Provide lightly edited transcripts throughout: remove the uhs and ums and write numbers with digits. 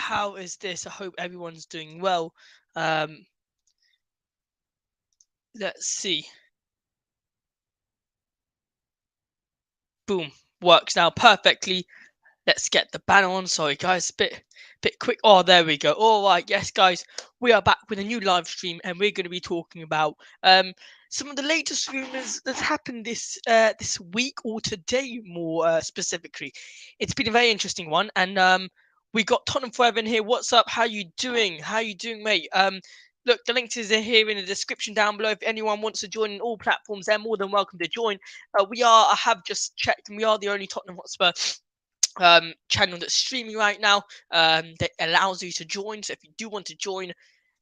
how is this? I hope everyone's doing well. Let's see. Boom, works now perfectly. Let's get the banner on. Sorry, guys, bit quick. Oh, there we go. All right, yes, guys, we are back with a new live stream, and we're going to be talking about some of the latest rumors that's happened this week or today, more specifically. It's been a very interesting one, and we got Tottenham Forever in here. What's up? How you doing? How you doing, mate? Look, the links is here in the description down below. If anyone wants to join in all platforms, they're more than welcome to join. I have just checked, and we are the only Tottenham Hotspur channel that's streaming right now that allows you to join. So if you do want to join,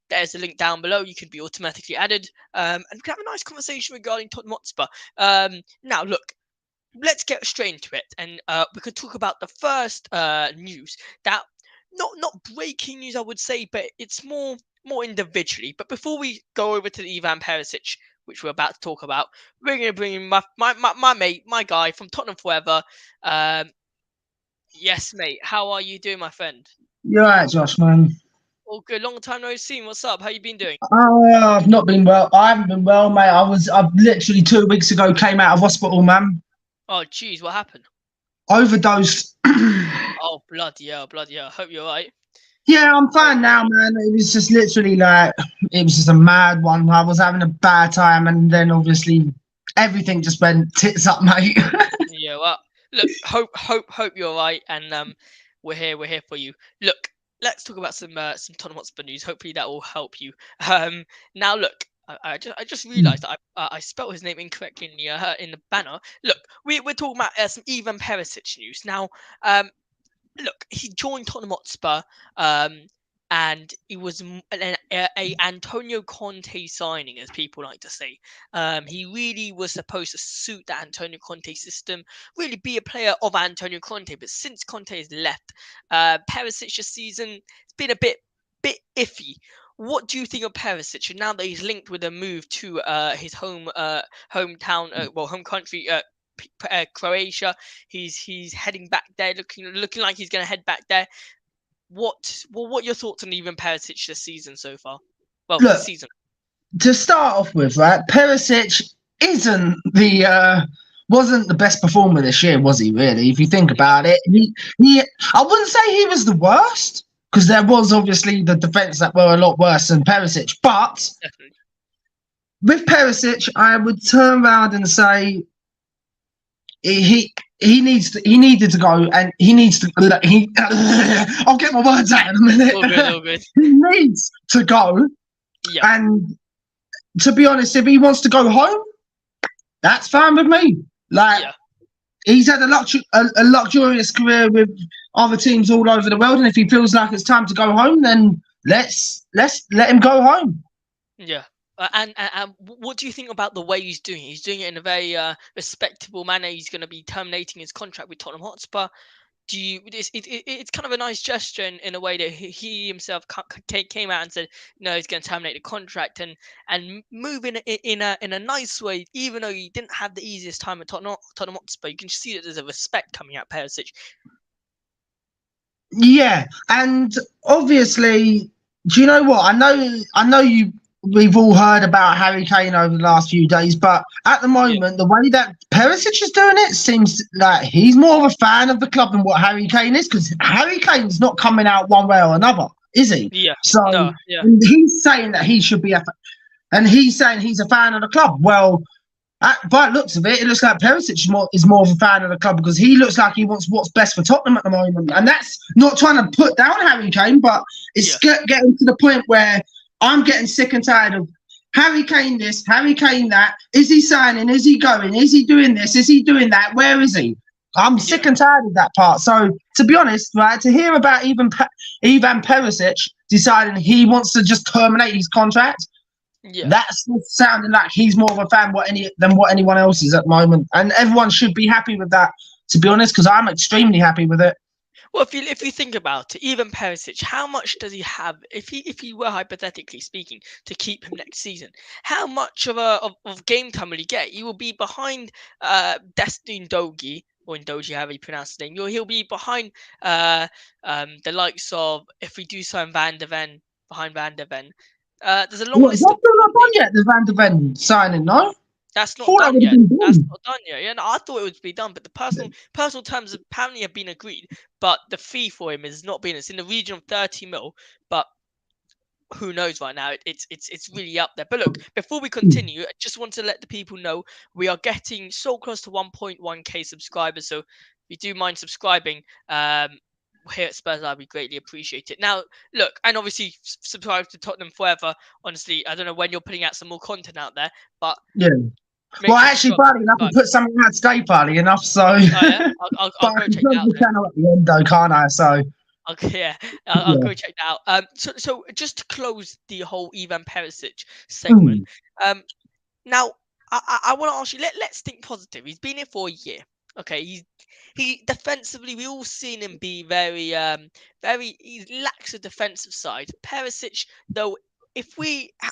there's a link down below. You can be automatically added, and we can have a nice conversation regarding Tottenham Hotspur. Now, look, let's get straight into it, and we could talk about the first news that not breaking news, I would say, but it's more individually. But before we go over to the Ivan Perisic, which we're about to talk about, we're going to bring in my mate, my guy from Tottenham Forever. Yes, mate. How are you doing, my friend? You're right, Josh, man. All good. Long time no see. What's up? How you been doing? I've not been well. I haven't been well, mate. I've literally 2 weeks ago came out of hospital, man. Oh, jeez, what happened? Overdosed. Oh, bloody hell, bloody hell. Hope you're alright. Yeah, I'm fine now, man. It was just literally it was just a mad one. I was having a bad time, and then obviously everything just went tits up, mate. Yeah, well, look, hope you're alright, and we're here for you. Look, let's talk about some Tottenham Hotspur news. Hopefully that will help you. Now look, I just realised that I spelled his name incorrectly in the banner. Look, we're talking about some Ivan Perisic news. Now, look, he joined Tottenham Hotspur, and it was a Antonio Conte signing, as people like to say. He really was supposed to suit the Antonio Conte system, really be a player of Antonio Conte. But since Conte has left, Perisic this season, it's been a bit iffy. What do you think of Perisic? And now that he's linked with a move to his hometown, home country, Croatia, he's heading back there, looking like he's going to head back there. What are your thoughts on Ivan Perisic this season so far? Well, Look, this season. To start off with, right, Perisic wasn't the best performer this year, was he? Really, if you think about it, I wouldn't say he was the worst, because there was obviously the defense that were a lot worse than Perisic. But Definitely. with Perisic, I would turn around and say he needed to go, and he needs to. I'll get my words out in a minute. All good. He needs to go. Yeah. And to be honest, if he wants to go home, that's fine with me. He's had a luxurious career with other teams all over the world, and if he feels like it's time to go home, then let's let him go home. Yeah. And what do you think about the way he's doing it? He's doing it in a very respectable manner. He's going to be terminating his contract with Tottenham Hotspur. It's kind of a nice gesture in a way that he himself came out and said no, he's going to terminate the contract and move in a nice way, even though he didn't have the easiest time at Tottenham Hotspur. You can see that there's a respect coming out Perisic. Yeah, and obviously, do you know what? I know we've all heard about Harry Kane over the last few days, but at the moment, the way that Perisic is doing it seems like he's more of a fan of the club than what Harry Kane is, because Harry Kane's not coming out one way or another, is he? Yeah. So he's saying that he should be and he's saying he's a fan of the club. Well, by the looks of it, it looks like Perisic is more of a fan of the club, because he looks like he wants what's best for Tottenham at the moment. And that's not trying to put down Harry Kane, but it's getting to the point where I'm getting sick and tired of Harry Kane this, Harry Kane that. Is he signing? Is he going? Is he doing this? Is he doing that? Where is he? I'm sick and tired of that part. So, to be honest, right, to hear about Ivan Perisic deciding he wants to just terminate his contract, that's sounding like he's more of a fan than what anyone else is at the moment. And everyone should be happy with that, to be honest, because I'm extremely happy with it. Well, if you think about it, even Perisic, how much does he have? If he were hypothetically speaking to keep him next season, how much of game time will he get? He will be behind Destin Dogie, or Ndoji, however you pronounce his name. He'll be behind the likes of, if we do sign Van de Ven, behind Van de Ven. There's a long What, list that's of still not done yet, the Van de Ven signing, no? That's not Thought that done would have yet. been That's done. not done yet. Yeah, no, I thought it would be done, but the personal terms apparently have been agreed. But the fee for him has not been. It's in the region of 30 mil. But who knows right now? It's really up there. But look, before we continue, I just want to let the people know we are getting so close to 1.1k subscribers. So if you do mind subscribing, here at Spurs Live, we greatly appreciate it. Now, look, and obviously subscribe to Tottenham Forever. Honestly, I don't know when you're putting out some more content out there, but Yeah. Well, sure actually, funny enough, I put something out today, funny enough, so. Oh, yeah? I'll But go I can check close that out the then. channel at the end, though, can't I? So. Okay, yeah, I'll go check that out. So just to close the whole Ivan Perisic segment, now I want to ask you. Let's think positive. He's been here for a year. Okay, he defensively, we all seen him be very he lacks a defensive side. Perisic, though,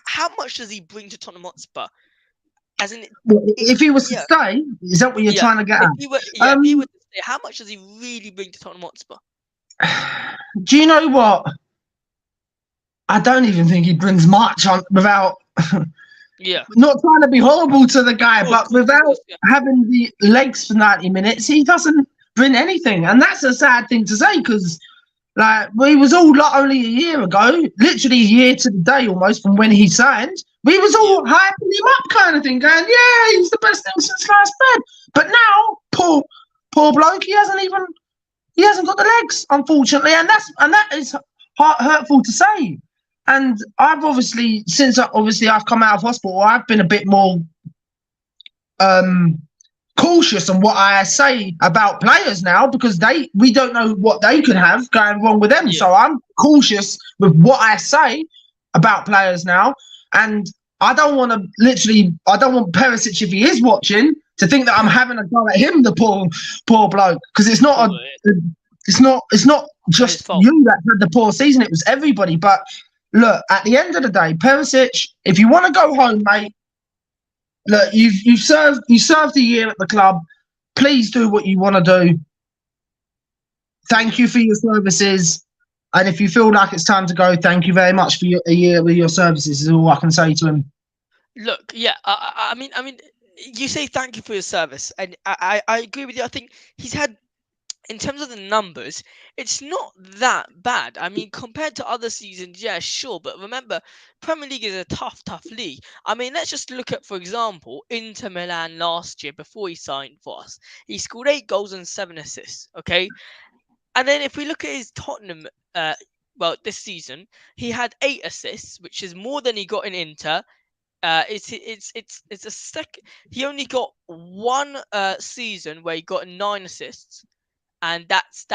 how much does he bring to Tottenham Hotspur? As in, if he was to stay, is that what you're trying to get at? If he were to stay, how much does he really bring to Tottenham Hotspur? Do you know what? I don't even think he brings much on without. Not trying to be horrible to the guy, but without having the legs for 90 minutes, he doesn't bring anything, and that's a sad thing to say because, like, we was all only a year ago, literally a year to the day almost from when he signed. We was all hyping him up, kind of thing, going, "Yeah, he's the best thing since sliced bread." But now, poor bloke, he hasn't got the legs, unfortunately, and that is hurtful to say. And I've obviously, since I've come out of hospital, I've been a bit more cautious on what I say about players now because we don't know what they could have going wrong with them. Yeah. So I'm cautious with what I say about players now, and I don't want Perisic, if he is watching, to think that I'm having a go at him, the poor bloke, because it's not just you that had the poor season. It was everybody. But look, at the end of the day, Perisic, if you want to go home, mate, look, you served a year at the club. Please do what you want to do. Thank you for your services. And if you feel like it's time to go, thank you very much for a year with your services, is all I can say to him. Look, yeah, I mean, you say thank you for your service, and I agree with you. I think he's had, in terms of the numbers, it's not that bad. I mean, compared to other seasons, yeah, sure. But remember, Premier League is a tough league. I mean, let's just look at, for example, Inter Milan last year before he signed for us. He scored 8 goals and 7 assists, okay? And then if we look at his Tottenham, this season, he had 8 assists, which is more than he got in Inter. It's a second. He only got one season where he got 9 assists. And that's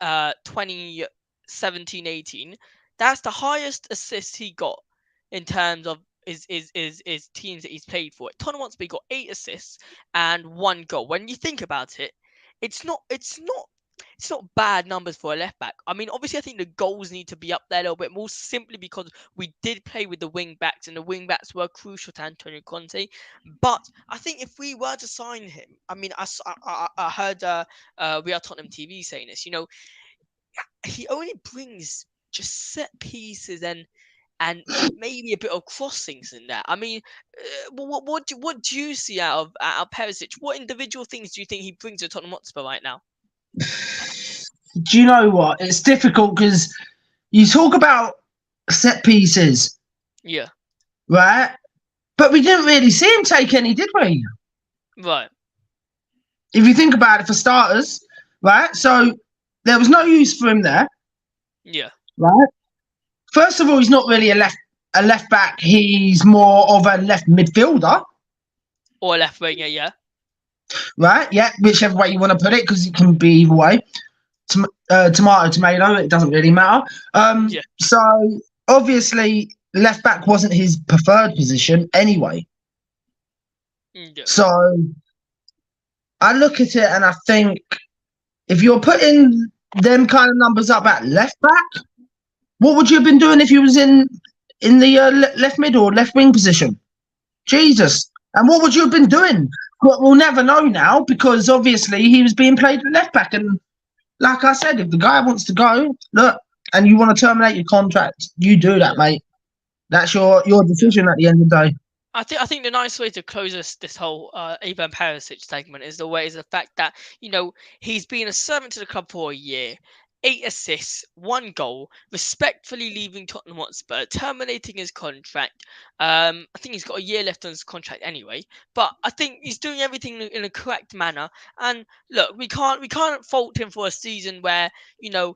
2017-18. That's the highest assist he got in terms of his teams that he's played for. Tottenham Hotspur got 8 assists and 1 goal. When you think about it, it's not bad numbers for a left back. I mean, obviously, I think the goals need to be up there a little bit more, simply because we did play with the wing backs, and the wing backs were crucial to Antonio Conte. But I think if we were to sign him, I mean, I heard We Are Tottenham TV saying this. You know, he only brings just set pieces and maybe a bit of crossings in there. I mean, what do you see out of Perisic? What individual things do you think he brings to Tottenham Hotspur right now? Do you know what? It's difficult because you talk about set pieces. Yeah. Right? But we didn't really see him take any, did we? Right. If you think about it, for starters, right? So there was no use for him there. Yeah. Right? First of all, he's not really a left back. He's more of a left midfielder. Or a left winger, yeah. Right? Yeah, whichever way you want to put it, because it can be either way. Tomato, it doesn't really matter. Yeah. So obviously, left back wasn't his preferred position anyway. Yeah. So I look at it and I think, if you're putting them kind of numbers up at left back, what would you have been doing if you was in the left mid or left wing position? Jesus, And what would you have been doing? Well, we'll never know now because obviously he was being played at left back. And like I said, if the guy wants to go, look, and you want to terminate your contract, you do that, mate. That's your decision at the end of the day. I think the nice way to close this whole Ivan Perisic segment is the fact that he's been a servant to the club for a year, 8 assists, 1 goal, respectfully leaving Tottenham Hotspur, terminating his contract. I think he's got a year left on his contract anyway, but I think he's doing everything in a correct manner. And look, we can't fault him for a season where the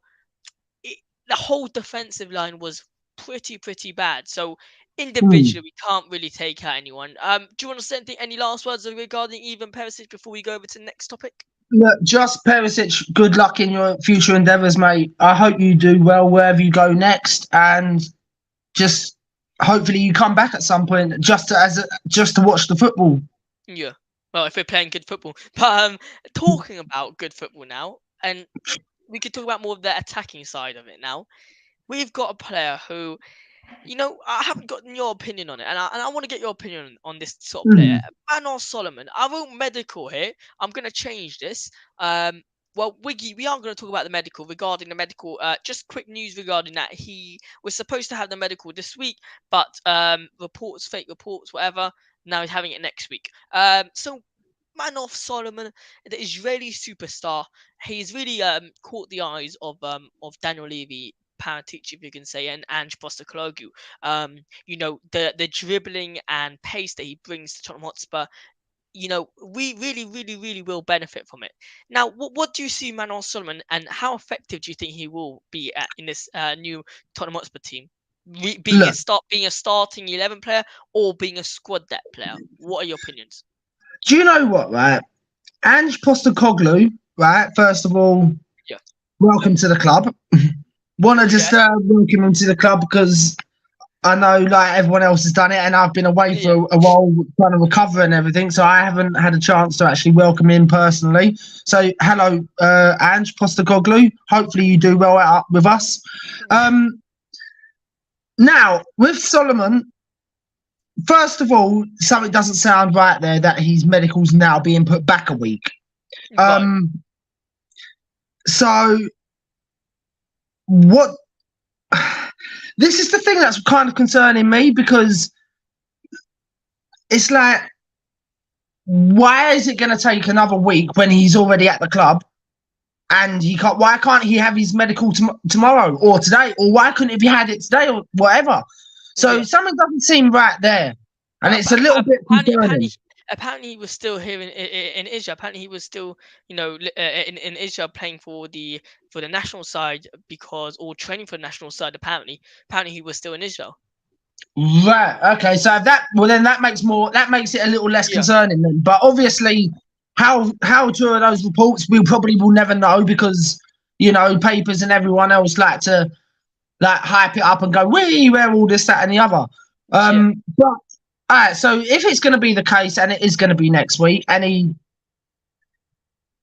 whole defensive line was pretty bad. So individually, we can't really take out anyone. Do you want to say any last words regarding Ivan Perisic before we go over to the next topic? Look, just Perisic, good luck in your future endeavours, mate. I hope you do well wherever you go next, and just hopefully you come back at some point just to watch the football. Yeah, well, if we're playing good football. But talking about good football now, and we could talk about more of the attacking side of it now. We've got a player who, I haven't gotten your opinion on it, and I want to get your opinion on this sort of player. Manor Solomon. I wrote medical here. I'm going to change this. Well, Wiggy, we are going to talk about the medical, regarding the medical. Just quick news regarding that. He was supposed to have the medical this week, but fake reports, whatever. Now he's having it next week. So Manor Solomon, the Israeli superstar, he's really caught the eyes of Daniel Levy, Paratici, if you can say, and Ange Postecoglou. The dribbling and pace that he brings to Tottenham Hotspur, we really will benefit from it. Now, what do you see Manor Solomon, and how effective do you think he will be in this new Tottenham Hotspur team? Being a starting 11 player or being a squad depth player? What are your opinions? Do you know what, right? Ange Postecoglou, right? First of all, welcome to the club. Want to just welcome him to the club because I know like everyone else has done it, and I've been away for a while trying to recover and everything, so I haven't had a chance to actually welcome him personally. So hello, Ange Postecoglou. Hopefully you do well with us. Now with Solomon, first of all, something doesn't sound right there that his medical's now being put back a week. So what? This is the thing that's kind of concerning me, because it's like, why is it going to take another week when he's already at the club, and he can't? Why can't he have his medical tomorrow or today, or why couldn't he have had it today or whatever? So something doesn't seem right there, and it's a little bit concerning. Apparently, he was still here in Israel. Apparently, he was still, in Israel playing for the national side or training for the national side. Apparently, he was still in Israel. Right. Okay. So then that makes it a little less concerning then. But obviously, how true are those reports? We probably will never know, because papers and everyone else like to hype it up and go, we're all this, that, and the other. But. All right, so if it's going to be the case, and it is going to be next week, and he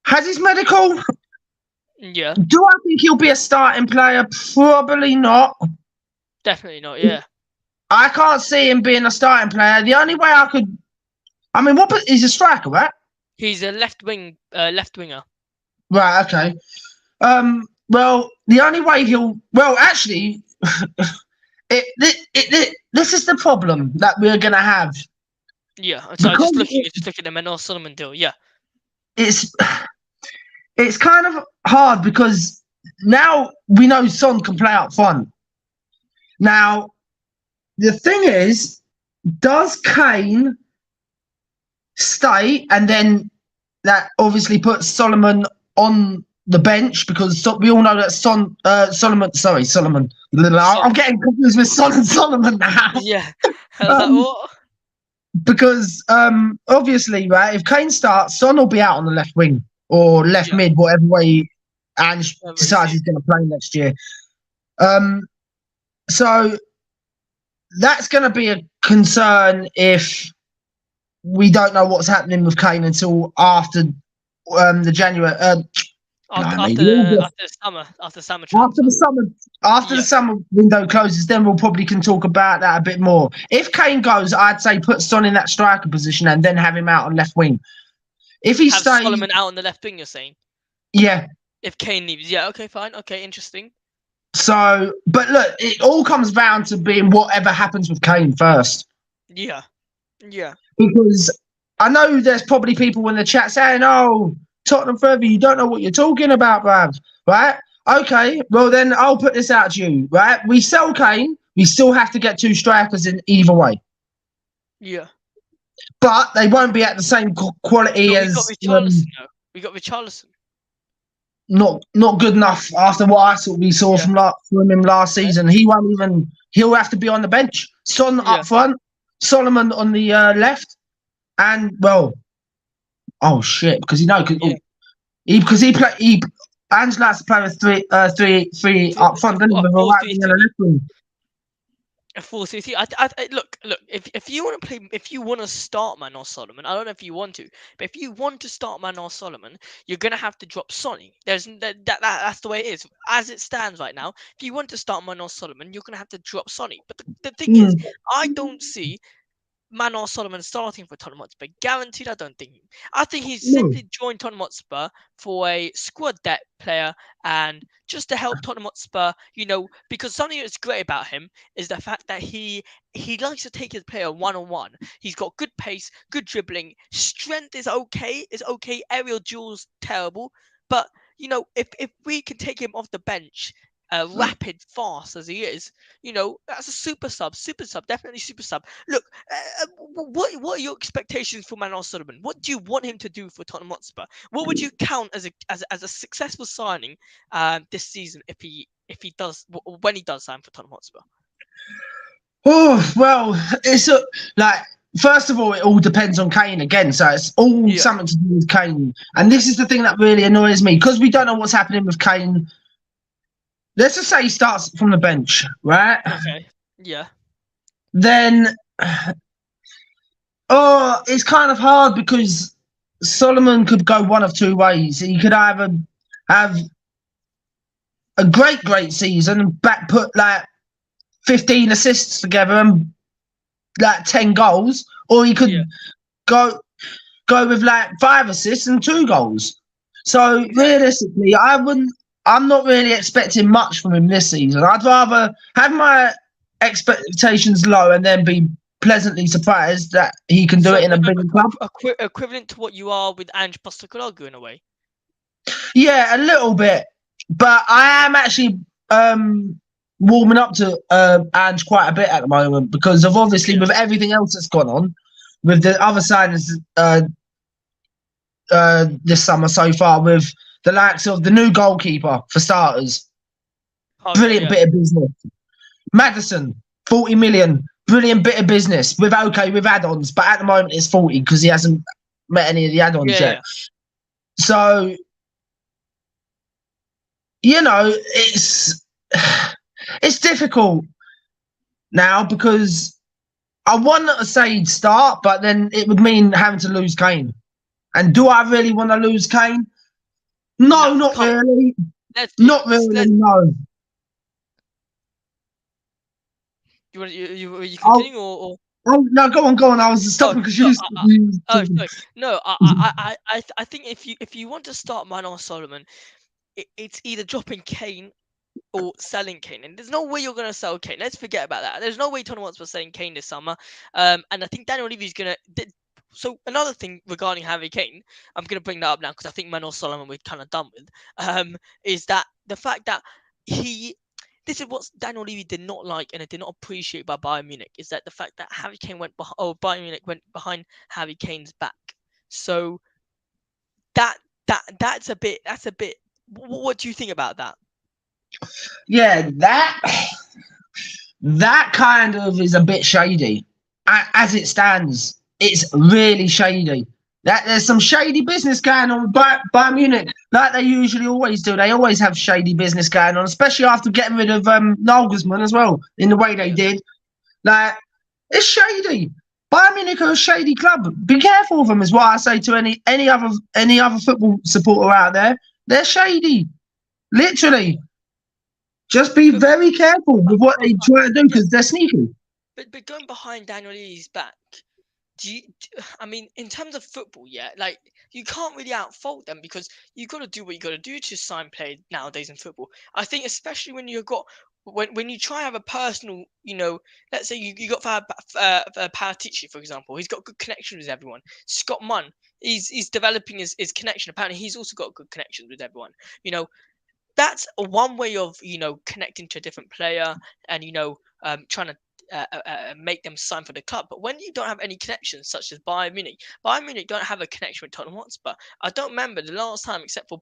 has his medical, do I think he'll be a starting player? Probably not. Definitely not, yeah. I can't see him being a starting player. The only way he's a striker, right? He's a left winger. Right, okay. Well, the only way actually... This is the problem that we're gonna have. Yeah, so I'm just looking at the Manor Solomon deal. Yeah, it's kind of hard because now we know Son can play up front. Now, the thing is, does Kane stay, and then that obviously puts Solomon on the bench, because we all know that Solomon. I'm getting confused with Son and Solomon now. Yeah. What? Because obviously, right, if Kane starts, Son will be out on the left wing or left mid, whatever way Ange decides he's going to play next year. So that's going to be a concern if we don't know what's happening with Kane until after the January. After the summer After transfer. the summer window closes, then we'll probably can talk about that a bit more. If Kane goes, I'd say put Son in that striker position and then have him out on left wing. If he Have stays, Solomon out on the left wing, you're saying? Yeah. If Kane leaves, yeah, okay, fine, okay, interesting. So, but look, it all comes down to being whatever happens with Kane first. Yeah. Because I know there's probably people in the chat saying, "Oh, Tottenham further, you don't know what you're talking about, bruv." Right? Okay, well then I'll put this out to you. Right? We sell Kane, we still have to get 2 strikers in either way. Yeah. But they won't be at the same quality as. We got Richarlison. Not good enough after what we saw from him last season. He won't even. He'll have to be on the bench. Son up front, Solomon on the left, and oh shit! Because he Ange likes to play with three up front, doesn't he? With a right wing and a left wing. A 4-3-3. Look. If you want to play, if you want to start Manor Solomon, I don't know if you want to, but if you want to start Manor Solomon, you're gonna have to drop Sonny. That's the way it is. As it stands right now, if you want to start Manor Solomon, you're gonna have to drop Sonny. But the thing is, I don't see Manor Solomon starting for Tottenham Hotspur. Guaranteed, I don't think. I think he's simply joined Tottenham Hotspur for a squad depth player and just to help Tottenham Hotspur, because something that's great about him is the fact that he likes to take his player one-on-one. He's got good pace, good dribbling, strength is okay. Aerial duels terrible, but if we can take him off the bench. Rapid, fast as he is, that's a super sub, definitely super sub. Look, what are your expectations for Manor Solomon? What do you want him to do for Tottenham Hotspur? What would you count as a successful signing this season if he does when he does sign for Tottenham Hotspur? Oh well, it's first of all, it all depends on Kane again. So it's all something to do with Kane, and this is the thing that really annoys me because we don't know what's happening with Kane. Let's just say he starts from the bench, right? Okay. Yeah. Then, it's kind of hard because Solomon could go one of 2 ways. He could either have a great season and put 15 assists together and 10 goals, or he could go with 5 assists and 2 goals. So realistically, I'm not really expecting much from him this season. I'd rather have my expectations low and then be pleasantly surprised that he can do it in a bigger club. Equivalent to what you are with Ange Postecoglou in a way. Yeah, a little bit. But I am actually warming up to Ange quite a bit at the moment because of obviously with everything else that's gone on, with the other signings this summer so far, with the likes of the new goalkeeper, for starters. Brilliant bit of business. Madison, 40 million. Brilliant bit of business. With add-ons, but at the moment it's 40 because he hasn't met any of the add-ons yet. Yeah. So, it's difficult now because I want to say he'd start, but then it would mean having to lose Kane. And do I really want to lose Kane? No, not really. Not really, no. You continuing or? Oh no, go on. I was stopping because you. No, I think if you want to start Manor Solomon, it's either dropping Kane or selling Kane, and there's no way you're going to sell Kane. Let's forget about that. There's no way Tottenham Hotspur selling Kane this summer. And I think Daniel Levy's going to. So another thing regarding Harry Kane, I'm going to bring that up now because I think Manor Solomon we're kind of done with, is that the fact that this is what Daniel Levy did not like and did not appreciate by Bayern Munich, is that the fact that Harry Kane Bayern Munich went behind Harry Kane's back. So that's a bit. What do you think about that? Yeah, that kind of is a bit shady. As it stands, it's really shady. There's some shady business going on with Bayern Munich, like they usually always do. They always have shady business going on, especially after getting rid of Nagelsmann as well, in the way they did. It's shady. Bayern Munich are a shady club. Be careful of them, is what I say to any other football supporter out there. They're shady. Literally. Just be very careful with what they try to do because they're sneaky. But going behind Daniel Levy's back, I mean, in terms of football, yeah, like you can't really outfault them because you got to do what you got to do to sign players nowadays in football. I think especially when you've got when you try and have a personal, let's say you got Paratici, for example, he's got good connections with everyone. Scott Munn, he's developing his connection. Apparently, he's also got good connections with everyone. That's one way of connecting to a different player and trying to make them sign for the club. But when you don't have any connections, such as Bayern Munich don't have a connection with Tottenham Hotspur. I don't remember the last time, except for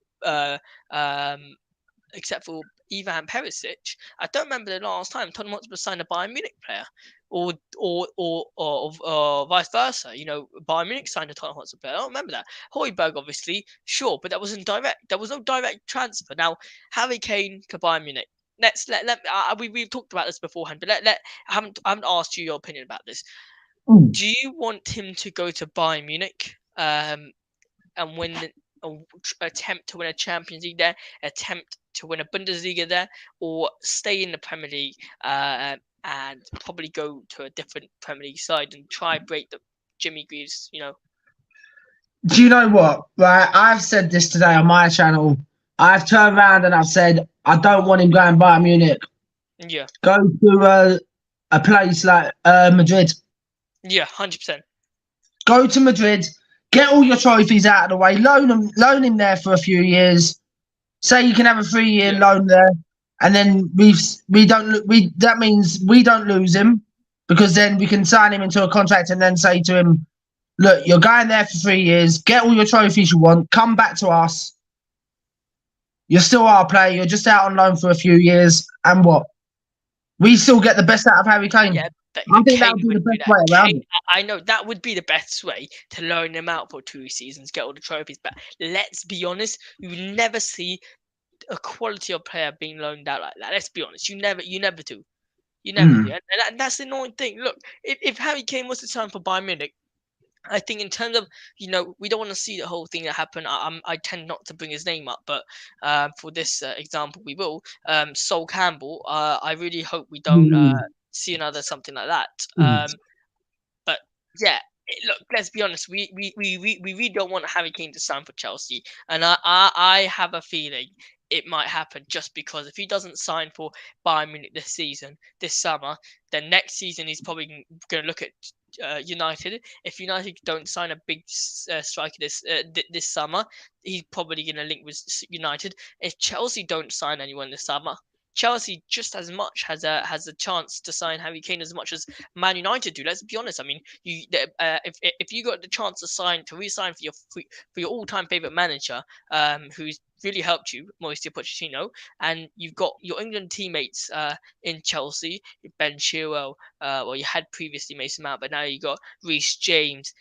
Ivan Perisic, I don't remember the last time Tottenham Hotspur signed a Bayern Munich player, or vice versa. Bayern Munich signed a Tottenham Hotspur player. I don't remember that. Hojbjerg, obviously, sure, but that wasn't direct. There was no direct transfer. Now, Harry Kane to Bayern Munich. We've talked about this beforehand, but I haven't asked you your opinion about this. Do you want him to go to Bayern Munich and attempt to win a Champions League there, attempt to win a Bundesliga there, or stay in the Premier League and probably go to a different Premier League side and try break the Jimmy Greaves? Do you know what? Right, I've said this today on my channel. I've turned around and I've said I don't want him going Bayern Munich. Yeah. Go to a place like Madrid. Yeah, 100%. Go to Madrid. Get all your trophies out of the way. Loan him there for a few years. Say you can have a 3-year loan there, and then that means we don't lose him because then we can sign him into a contract and then say to him, look, you're going there for 3 years. Get all your trophies you want. Come back to us. You're still our player. You're just out on loan for a few years, and what? We still get the best out of Harry Kane. Yeah. I think that would be the best way around it. I know that would be the best way to loan him out for 2 seasons, get all the trophies. But let's be honest, you never see a quality of player being loaned out like that. Let's be honest, you never do. You never do, and that's the annoying thing. Look, if Harry Kane was to sign for Bayern Munich, I think in terms of, we don't want to see the whole thing that happened. I tend not to bring his name up, but for this example, we will. Sol Campbell, I really hope we don't see another something like that. But yeah, look, let's be honest. We really don't want Harry Kane to sign for Chelsea, and I have a feeling it might happen just because if he doesn't sign for Bayern Munich this summer, then next season he's probably going to look at United. If United don't sign a big striker this summer, he's probably going to link with United. If Chelsea don't sign anyone this summer, Chelsea just as much has a chance to sign Harry Kane as much as Man United do. Let's be honest. I mean, if you got the chance to re-sign for your all-time favorite manager, who's really helped you, Mauricio Pochettino, and you've got your England teammates in Chelsea, Ben Chilwell, well, you had previously Mason Mount, but now you got Reece James,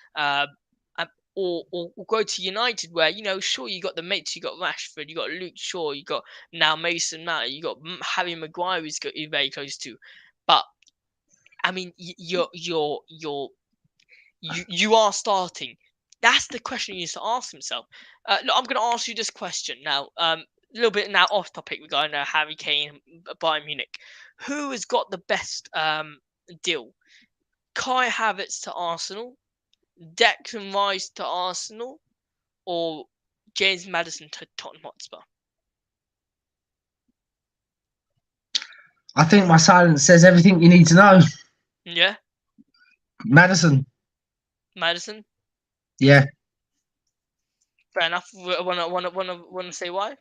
or go to United where, sure, you got the mates, you got Rashford, you got Luke Shaw, you got now Mason Mount, you got Harry Maguire who's very close to, but I mean, you are starting. That's the question he needs to ask himself. Look, I'm going to ask you this question now. A little bit now off topic regarding Harry Kane, Bayern Munich. Who has got the best deal? Kai Havertz to Arsenal, Declan Rice to Arsenal, or James Maddison to Tottenham Hotspur? I think my silence says everything you need to know. Yeah. Maddison. Yeah. Fair enough. Want to say why?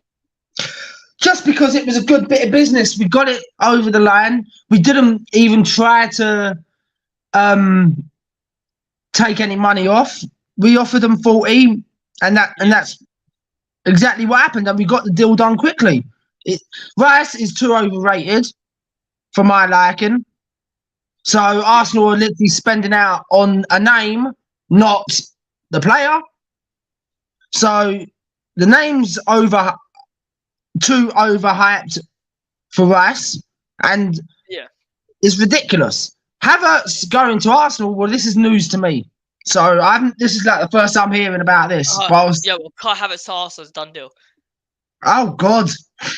Just because it was a good bit of business. We got it over the line. We didn't even try to take any money off. We offered them 40, and that's exactly what happened. And we got the deal done quickly. Rice is too overrated for my liking. So Arsenal are literally spending out on a name, not the player. So the name's too overhyped for Rice, and it's ridiculous. Havertz going to Arsenal, well, this is news to me. So this is like the first time hearing about this. Kai Havertz to Arsenal is a done deal. Oh God.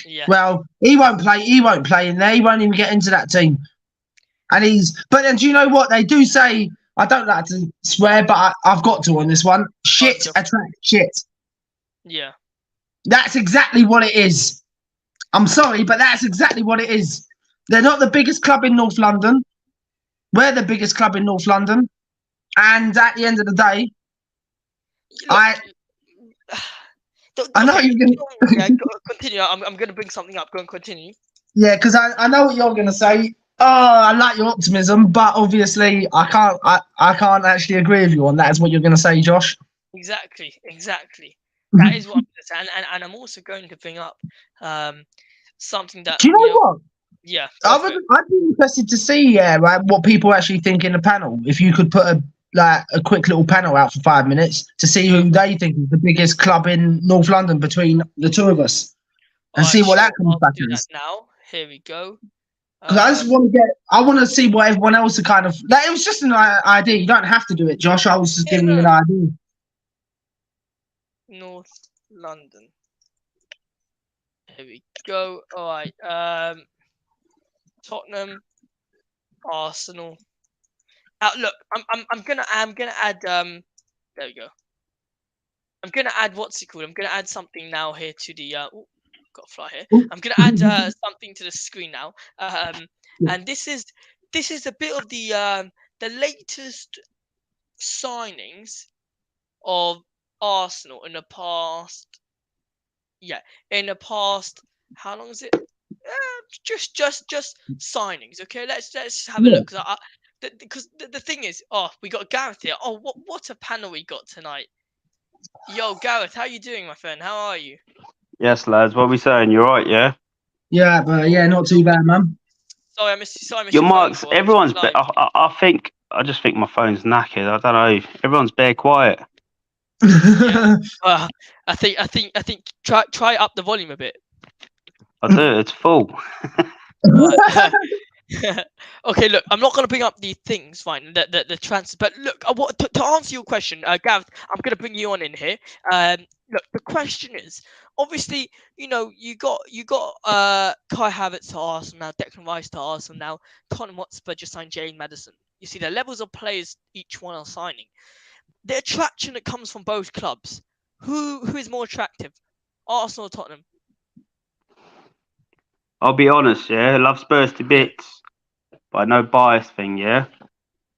Yeah. Well, he won't play. He won't play in there. He won't even get into that team. And But then, do you know what they do say? I don't like to swear, but I've got to on this one. Shit attracts shit. Yeah. That's exactly what it is. I'm sorry, but that's exactly what it is. They're not the biggest club in North London. We're the biggest club in North London. And at the end of the day, Look, I know okay, you're going to... yeah, continue. I'm going to bring something up. Go and continue. Yeah, because I know what you're going to say. Oh, I like your optimism, but obviously I can't actually agree with you on that. Is what you're going to say, Josh? Exactly. That is what I'm going to say, and I'm also going to bring up something that Do you know what? Yeah, I'd be interested to see like, what people actually think in the panel. If you could put a quick little panel out for 5 minutes to see who they think is the biggest club in North London between the two of us, and see what that comes back as. Now, here we go. Because I just want to I want to see what everyone else are kind of like. It was just an idea. You don't have to do it, Josh. I was just giving you an idea. North London. Here we go. All right. Tottenham, Arsenal. Look, I'm gonna add there we go. I'm gonna add what's it called? I'm gonna add something now here to the got a fly here. I'm gonna add something to the screen now. And this is a bit of the latest signings of Arsenal in the past. Yeah, in the past. How long is it? Just signings. Okay, let's have a look. Because the thing is, we got Gareth here. Oh, what a panel we got tonight. Yo, Gareth, how you doing, my friend? How are you? Yes, lads. What are we saying? You're right, yeah? Yeah, but yeah, not too bad, man. Sorry, I missed your marks. Everyone's. I just think my phone's knackered. I don't know. Everyone's bare quiet. Yeah. I think try up the volume a bit. I do. It's full. Okay, look, I'm not going to bring up the things, fine, the transfer, but look, to answer your question, Gav, I'm going to bring you on in here. Look, the question is, obviously, you got Kai Havertz to Arsenal now, Declan Rice to Arsenal now, Tottenham Hotspur just signed James Maddison. You see, the levels of players each one are signing. The attraction that comes from both clubs, who is more attractive, Arsenal or Tottenham? I'll be honest, yeah. I love Spurs to bits, but no bias thing, yeah.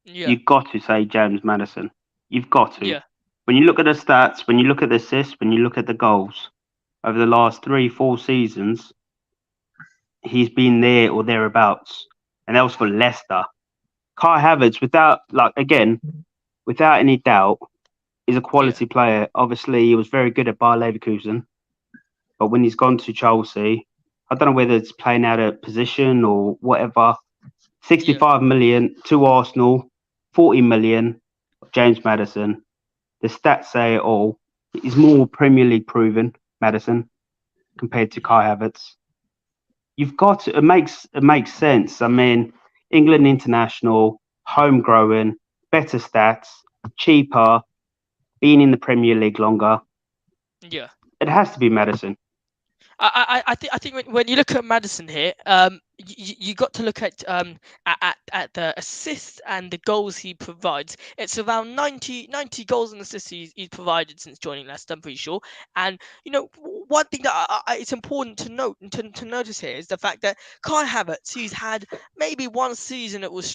You've got to say James Maddison. You've got to. Yeah. When you look at the stats, when you look at the assists, when you look at the goals over the last 3-4 seasons, he's been there or thereabouts, and that was for Leicester. Kai Havertz, without any doubt, is a quality player. Obviously, he was very good at Bayer Leverkusen, but when he's gone to Chelsea, I don't know whether it's playing out of position or whatever. 65 million to Arsenal, 40 million James Maddison. The stats say it all. He's more Premier League proven, Maddison, compared to Kai Havertz. You've got to, it makes sense. I mean, England international, homegrown, better stats, cheaper, being in the Premier League longer. Yeah. It has to be Maddison. I think when you look at Maddison here, you got to look at the assists and the goals he provides. It's around 90 goals and assists he's provided since joining Leicester, I'm pretty sure. And one thing that it's important to note to notice here is the fact that Kai Havertz, he's had maybe one season that was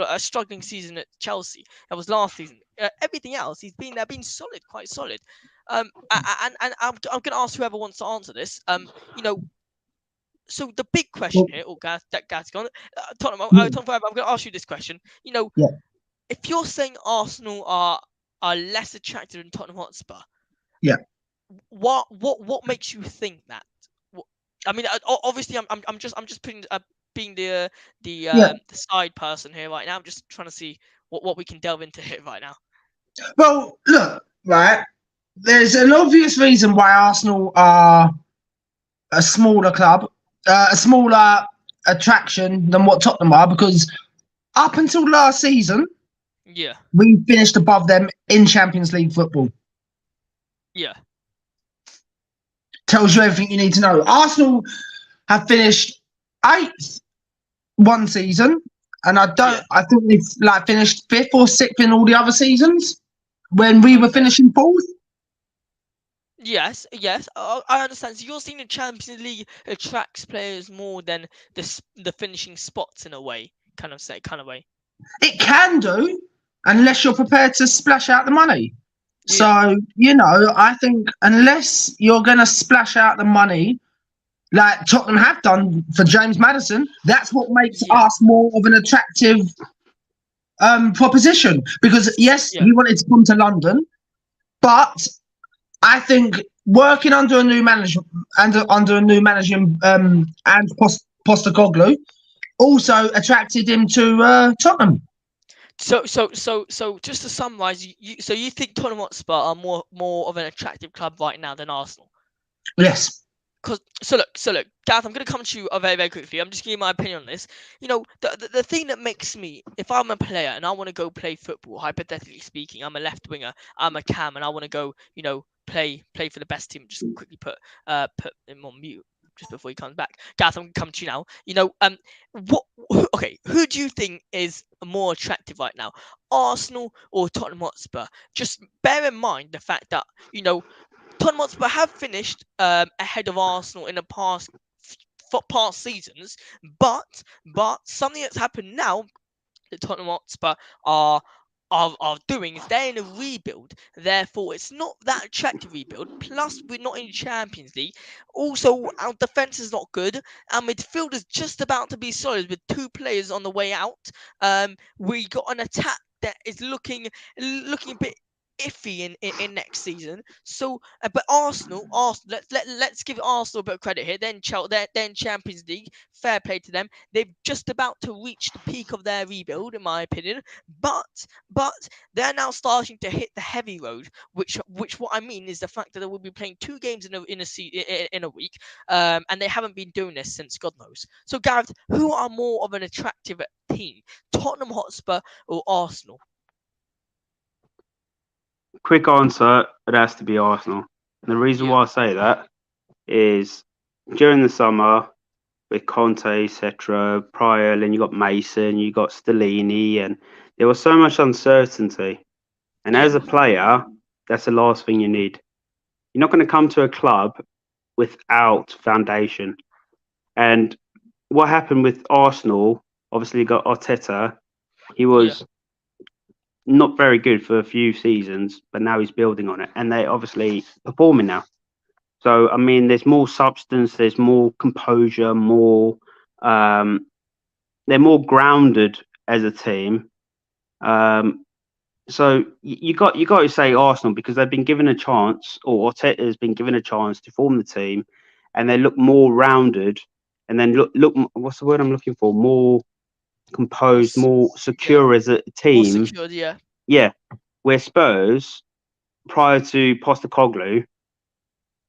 a struggling season at Chelsea. That was last season. Everything else, they've been solid, quite solid. And I'm going to ask whoever wants to answer this. So the big question here, Gad's gone. Tottenham, I'm going to ask you this question. If you're saying Arsenal are less attractive than Tottenham Hotspur, what makes you think that? I mean, obviously, I'm just putting being the side person here right now. I'm just trying to see what we can delve into here right now. Well, look, right. There's an obvious reason why Arsenal are a smaller club, a smaller attraction than what Tottenham are, because up until last season, we finished above them in Champions League football. Yeah. tells you everything you need to know. Arsenal have finished 8th one season, and I think they've like finished 5th or 6th in all the other seasons when we were finishing 4th. Yes, I understand. So you're saying the Champions League attracts players more than the finishing spots in a way, kind of way. It can do, unless you're prepared to splash out the money. Yeah. So, I think unless you're going to splash out the money, like Tottenham have done for James Maddison, that's what makes us more of an attractive proposition. Because, yes, he wanted to come to London, but I think working under a new manager and Postecoglou also attracted him to Tottenham. So just to summarise, you think Tottenham Hotspur are more of an attractive club right now than Arsenal? Yes. So look, Gareth, I'm going to come to you very, very quickly. I'm just giving my opinion on this. The thing that makes me, if I'm a player and I want to go play football, hypothetically speaking, I'm a left winger, I'm a cam, and I want to go, play for the best team. Just quickly put him on mute just before he comes back. Gareth, I'm going to come to you now. Okay, who do you think is more attractive right now, Arsenal or Tottenham Hotspur? Just bear in mind the fact that Tottenham Hotspur have finished ahead of Arsenal in the past seasons, but something that's happened now that Tottenham Hotspur are doing is they're in a rebuild. Therefore, it's not that attractive rebuild. Plus, we're not in Champions League. Also, our defense is not good. Our midfield is just about to be solid with 2 players on the way out. We got an attack that is looking a bit iffy in next season. So, but Arsenal, let's give Arsenal a bit of credit here. Then Champions League, fair play to them. They've just about to reach the peak of their rebuild, in my opinion. But they're now starting to hit the heavy road. Which what I mean is the fact that they will be playing 2 games in a week, and they haven't been doing this since God knows. So, Gareth, who are more of an attractive team, Tottenham Hotspur or Arsenal? Quick answer, it has to be Arsenal. And the reason why I say that is during the summer with Conte, etc., prior, then you got Mason, you got Stellini, and there was so much uncertainty. And as a player, that's the last thing you need. You're not going to come to a club without foundation. And what happened with Arsenal, obviously you got Arteta, he was not very good for a few seasons, but now he's building on it, and they're obviously performing now. So I mean, there's more substance, there's more composure, more they're more grounded as a team. So you got to say Arsenal because they've been given a chance, or Arteta has been given a chance to form the team, and they look more rounded, and then look what's the word I'm looking for? More composed, more secure as a team. More secured, yeah. Yeah. Where Spurs, prior to Postecoglou,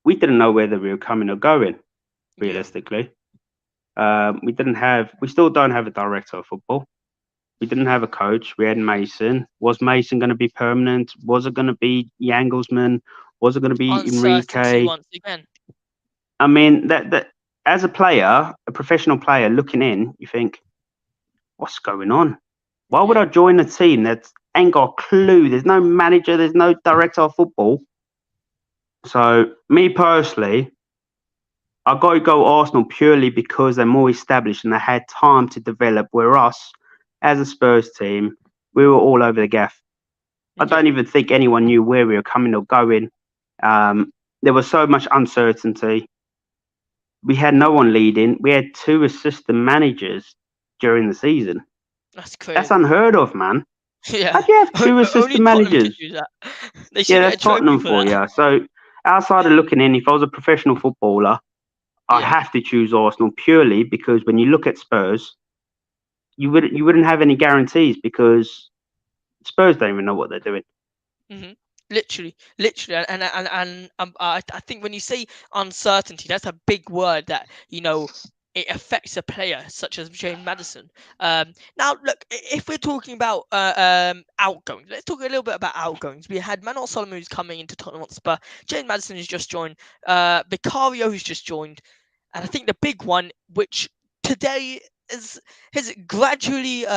we didn't know whether we were coming or going, realistically. We still don't have a director of football. We didn't have a coach. We had Mason. Was Mason going to be permanent? Was it going to be Jangelsman? Was it going to be Enrique? Once again. I mean, that as a player, a professional player looking in, you think, what's going on? Why would I join a team that ain't got a clue? There's no manager, there's no director of football. So, me personally, I got to go Arsenal purely because they're more established and they had time to develop. Where us, as a Spurs team, we were all over the gaff. I don't even think anyone knew where we were coming or going. There was so much uncertainty. We had no one leading. We had 2 assistant managers during the season. That's crazy. That's unheard of, man. Yeah. How do you have 2 assistant managers? That's Tottenham for you. So outside of looking in, if I was a professional footballer, I have to choose Arsenal purely because when you look at Spurs, you wouldn't have any guarantees because Spurs don't even know what they're doing. Mm-hmm. Literally, and I think when you say uncertainty, that's a big word that it affects a player such as James Maddison. Now, look, if we're talking about outgoings, let's talk a little bit about outgoings. We had Manor Solomon who's coming into Tottenham Hotspur. James Maddison has just joined. Vicario who's just joined. And I think the big one, which today has gradually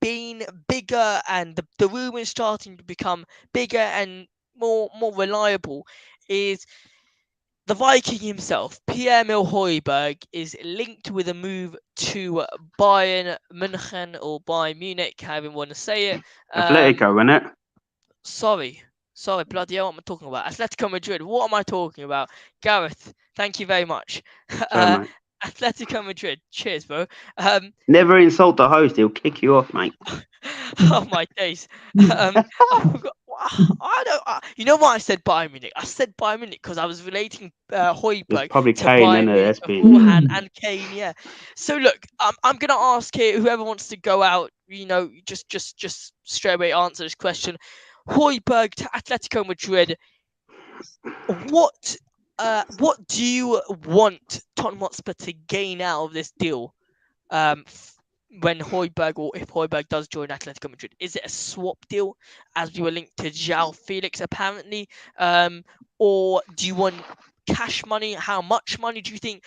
been bigger, and the rumour is starting to become bigger and more reliable, is the Viking himself, Pierre-Emile Højbjerg, is linked with a move to Bayern München or Bayern Munich, however you want to say it. Atletico, isn't it? Sorry, bloody hell, what am I talking about? Atletico Madrid. What am I talking about? Gareth, thank you very much. Sorry, mate. Atletico Madrid. Cheers, bro. Never insult the host; he'll kick you off, mate. Oh my days. I forgot. You know why I said Bayern Munich? I said Bayern Munich because I was relating Højbjerg It's probably to Kane, Bayern isn't it? Munich That's been beforehand, and Kane. Yeah. So look, I'm gonna ask here, whoever wants to go out, just straight away answer this question. Højbjerg to Atletico Madrid. What do you want Tottenham Hotspur to gain out of this deal? When Højbjerg, or if Højbjerg does join Atletico Madrid, is it a swap deal, as we were linked to João Felix apparently, or do you want cash money? How much money do you think?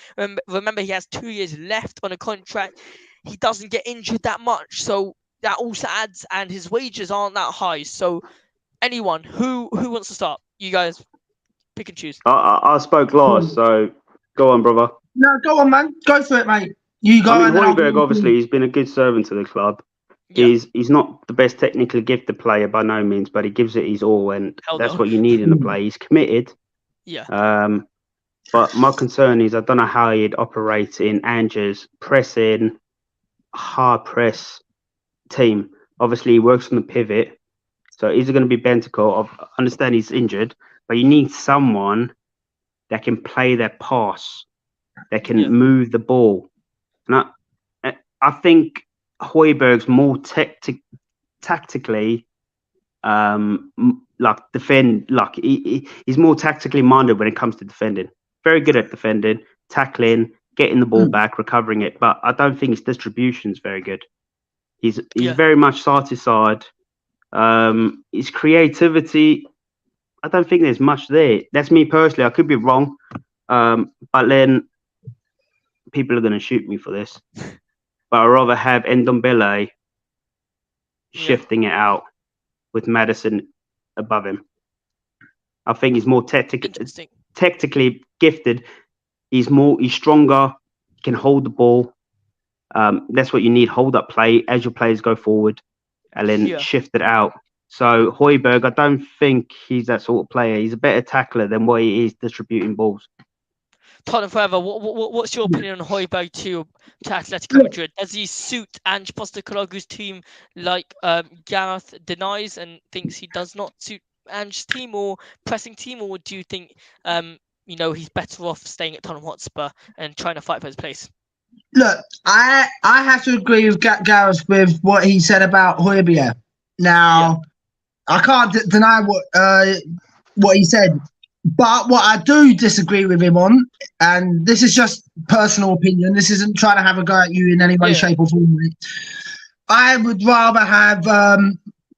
Remember, he has 2 years left on a contract. He doesn't get injured that much, so that also adds, and his wages aren't that high. So, anyone who wants to start? You guys pick and choose. I spoke last, so go on, brother. No, go on, man. Go for it, mate. You go. I mean, Hojbjerg, obviously, he's been a good servant to the club. Yeah. He's not the best technically gifted player by no means, but he gives it his all, and that's what you need in a player. He's committed. Yeah. But my concern is I don't know how he'd operate in Ange's pressing, hard press team. Obviously, he works on the pivot, so is it going to be Bentancur? I understand he's injured, but you need someone that can play their pass, that can move the ball. And I think Højbjerg's more tactically, he's more tactically minded when it comes to defending. Very good at defending, tackling, getting the ball back, recovering it. But I don't think his distribution is very good. He's very much side to side. His creativity, I don't think there's much there. That's me personally. I could be wrong, but then people are going to shoot me for this. But I'd rather have Ndombele shifting it out with Maddison above him. I think he's more technically gifted. He's stronger. He can hold the ball. That's what you need. Hold up play as your players go forward, and then shift it out. So Højbjerg, I don't think he's that sort of player. He's a better tackler than what he is distributing balls. Tottenham Forever, what's your opinion on Højbjerg to Atletico Madrid? Does he suit Ange Postecoglou's team like Gareth denies and thinks he does not suit Ange's team or pressing team, or do you think he's better off staying at Tottenham Hotspur and trying to fight for his place? Look, I have to agree with Gareth with what he said about Hojbjerg. Now, I can't deny what he said. But what I do disagree with him on, and this is just personal opinion, this isn't trying to have a go at you in any way, shape or form. I would rather have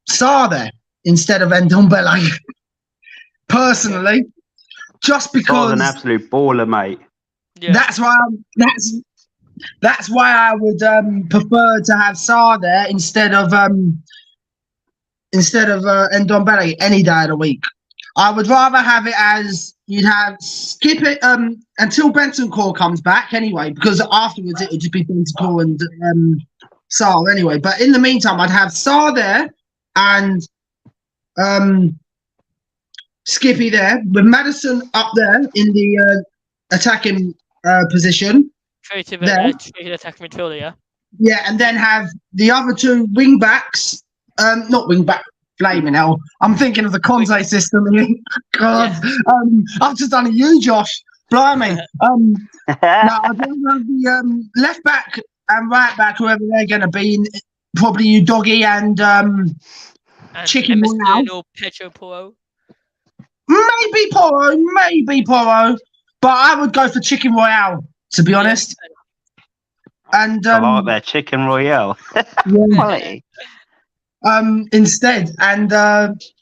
Sarr there instead of Ndombele. Personally. Just because... Sarr's an absolute baller, mate. Yeah. That's why I would prefer to have Sarr there instead of Ndombele any day of the week. I would rather have it as you'd have skip it until Bentancur comes back anyway, because afterwards it would just be Bentancur and Sarr anyway. But in the meantime, I'd have Sarr there and Skippy there with Maddison up there in the attacking position. Creative attacking midfielder, yeah. Yeah, and then have the other two wing backs, not wing back. Blaming hell. I'm thinking of the Conte system. God, I've just done you, Josh. Blimey. Now I don't know the left back and right back, whoever they're going to be. Probably you, Doggy, and Chicken Royale. Or Pedro Porro. Maybe Porro. But I would go for Chicken Royale to be honest. And I like that chicken royale. Quality. Instead, and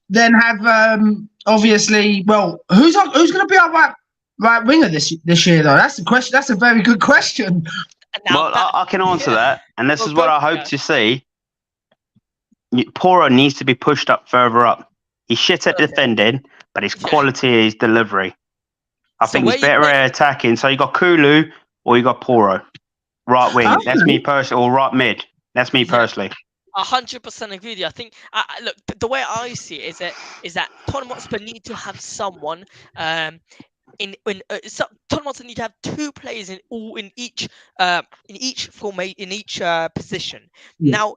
then have obviously, well, who's going to be our right winger this year though? That's the question. That's a very good question. Well, I can answer that, and this is what I hope to see. Poro needs to be pushed up further up. He's shit at defending, but his quality is delivery. I think he's better at attacking. So you got Kulu or you got Poro, right wing. That's me personally, or right mid. That's me personally. 100% agree with you. I think, look, the way I see it is that Tottenham Hotspur need to have someone. Tottenham Hotspur need to have two players in each position. Now,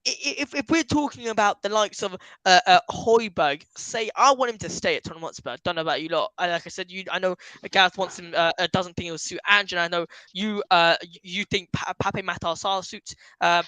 if we're talking about the likes of Hojbjerg, say I want him to stay at Tottenham Hotspur. I don't know about you lot. Like I said, I know Gareth wants him. Doesn't think it will suit Ange, and I know you think Pape Matar Sarr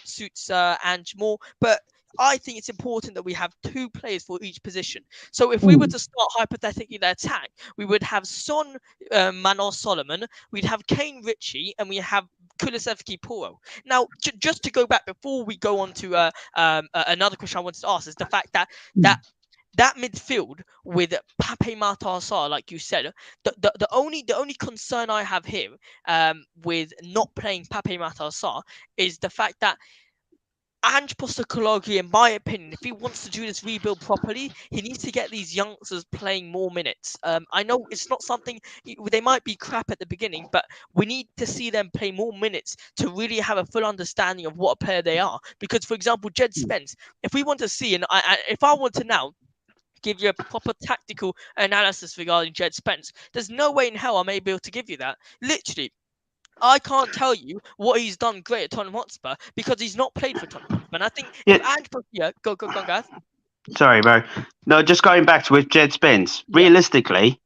suits Ange more, but I think it's important that we have two players for each position. So if we were to start hypothetically the attack, we would have Son, Manor Solomon, we'd have Kane, Ritchie, and we have Kulusevski, Poro. Now, just to go back before we go on to another question I wanted to ask is the fact that that midfield with Pape Matar Sarr, like you said, the only concern I have here with not playing Pape Matar Sarr is the fact that Ange Postecoglou, in my opinion, if he wants to do this rebuild properly, he needs to get these youngsters playing more minutes. I know it's not something, they might be crap at the beginning, but we need to see them play more minutes to really have a full understanding of what a player they are. Because, for example, Jed Spence, if we want to see, and if I want to now give you a proper tactical analysis regarding Jed Spence, there's no way in hell I may be able to give you that. Literally. I can't tell you what he's done great at Tottenham Hotspur because he's not played for Tottenham Hotspur. And I think go guys. Sorry, bro. No, just going back to with Jed Spence. Realistically,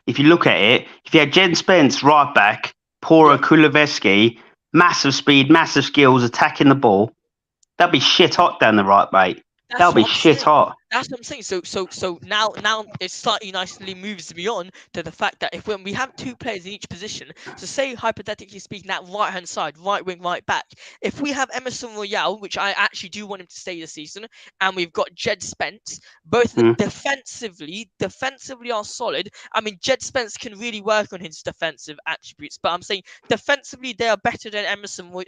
if you look at it, if you had Jed Spence right back, Poro Kulusevski, massive speed, massive skills, attacking the ball, that'd be shit hot down the right, mate. That'll be shit hot. That's what I'm saying. So now it slightly nicely moves me on to the fact that when we have two players in each position, so say hypothetically speaking, that right hand side, right wing, right back, if we have Emerson Royale, which I actually do want him to stay this season, and we've got Jed Spence, both defensively are solid. I mean, Jed Spence can really work on his defensive attributes, but I'm saying defensively they are better than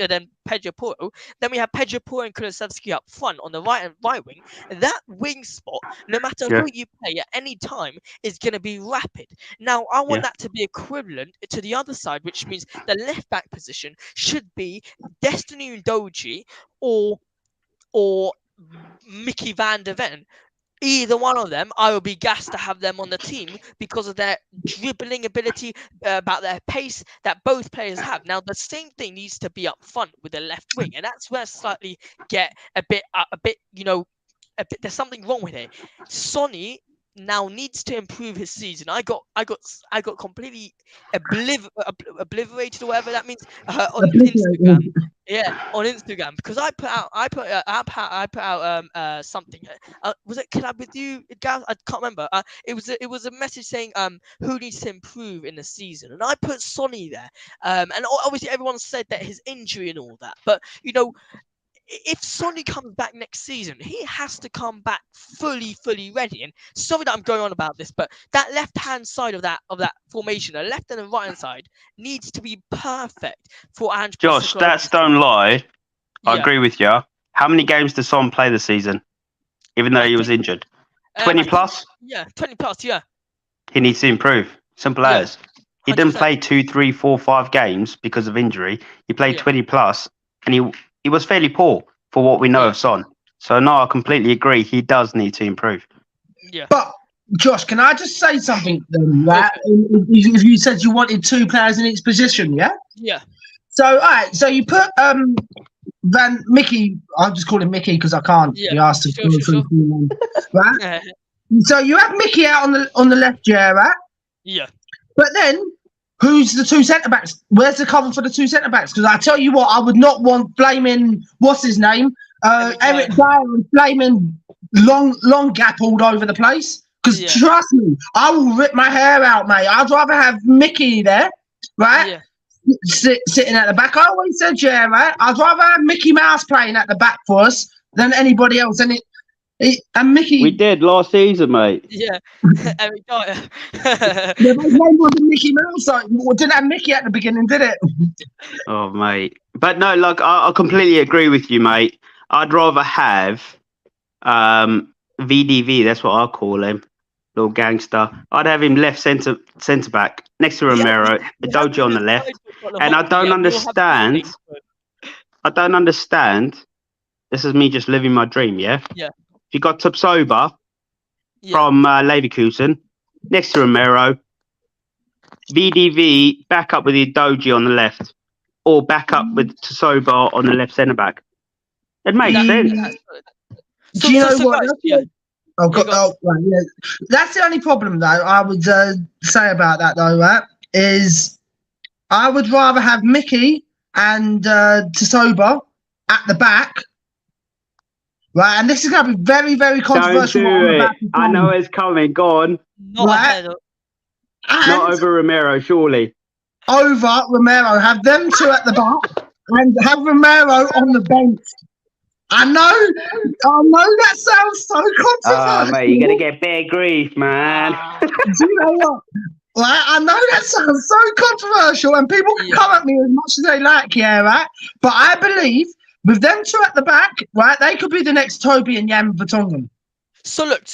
than Pedro Porro. Then we have Pedro Porro and Kulusevski up front on the right wing. That wing spot, no matter who you play at any time, is going to be rapid. Now, I want that to be equivalent to the other side, which means the left back position should be Destiny Udogie or Mickey van der Ven. Either one of them, I will be gassed to have them on the team because of their dribbling ability, about their pace that both players have. Now, the same thing needs to be up front with the left wing, and that's where I slightly get a bit, there's something wrong with it. Sonny now needs to improve his season. I got completely obliterated or whatever that means on Instagram. On Instagram because I put out something. Was it collab with you, Gareth? I can't remember. It was a message saying who needs to improve in the season, and I put Sonny there. And obviously everyone said that his injury and all that, but if Sonny comes back next season, he has to come back fully ready. And sorry that I'm going on about this, but that left-hand side of that formation, the left and the right-hand side, needs to be perfect for Ange. Josh, stats don't lie. I agree with you. How many games does Son play this season, even though he was injured? 20 plus? 20 plus, yeah. He needs to improve. Simple as. He 100%. Didn't play 2, 3, 4, 5 games because of injury. He played 20 plus, and he was fairly poor for what we know of Son. So, no, I completely agree. He does need to improve. Yeah. But, Josh, can I just say something then, right? If you said you wanted two players in each position, yeah? Yeah. So, all right. So, you put Mickey, I'll just call him Mickey because I can't be asked to go through right? So, you have Mickey out on the left, right? Yeah. But then, who's the two centre-backs? Where's the cover for the two centre-backs? Because I tell you what, I would not want flaming, what's his name? Eric Dyer and flaming long gap all over the place. Because trust me, I will rip my hair out, mate. I'd rather have Mickey there, right? sitting at the back. I always said, yeah, right. I'd rather have Mickey Mouse playing at the back for us than anybody else. And Mickey. We did last season, mate. Yeah, Eric Dyer. Yeah, but his name wasn't Mickey Mouse. So it didn't have Mickey at the beginning, did it? Oh, mate. But no, like I completely agree with you, mate. I'd rather have VDV. That's what I call him, little gangster. I'd have him left centre back next to Romero, Doji on the left. And I don't understand. I don't understand. This is me just living my dream, yeah? Yeah. You got Tupsoba from Leverkusen next to Romero. VDV back up with Doji on the left, or back up with Tupsoba on the left centre back. It makes sense. Do you know what? Right, yeah. That's the only problem, though. I would say about that, though. Right, is I would rather have Mickey and Tupsoba at the back. Right, and this is going to be very, very controversial. Don't do it. I know it's coming. Go on. Not over Romero, surely. Over Romero. Have them two at the back and have Romero on the bench. I know that sounds so controversial. Oh, mate, you're going to get bare grief, man. Do you know what? Right, I know that sounds so controversial and people can come at me as much as they like, right? But I believe with them two at the back, right, they could be the next Toby and Jan Vertonghen. So look.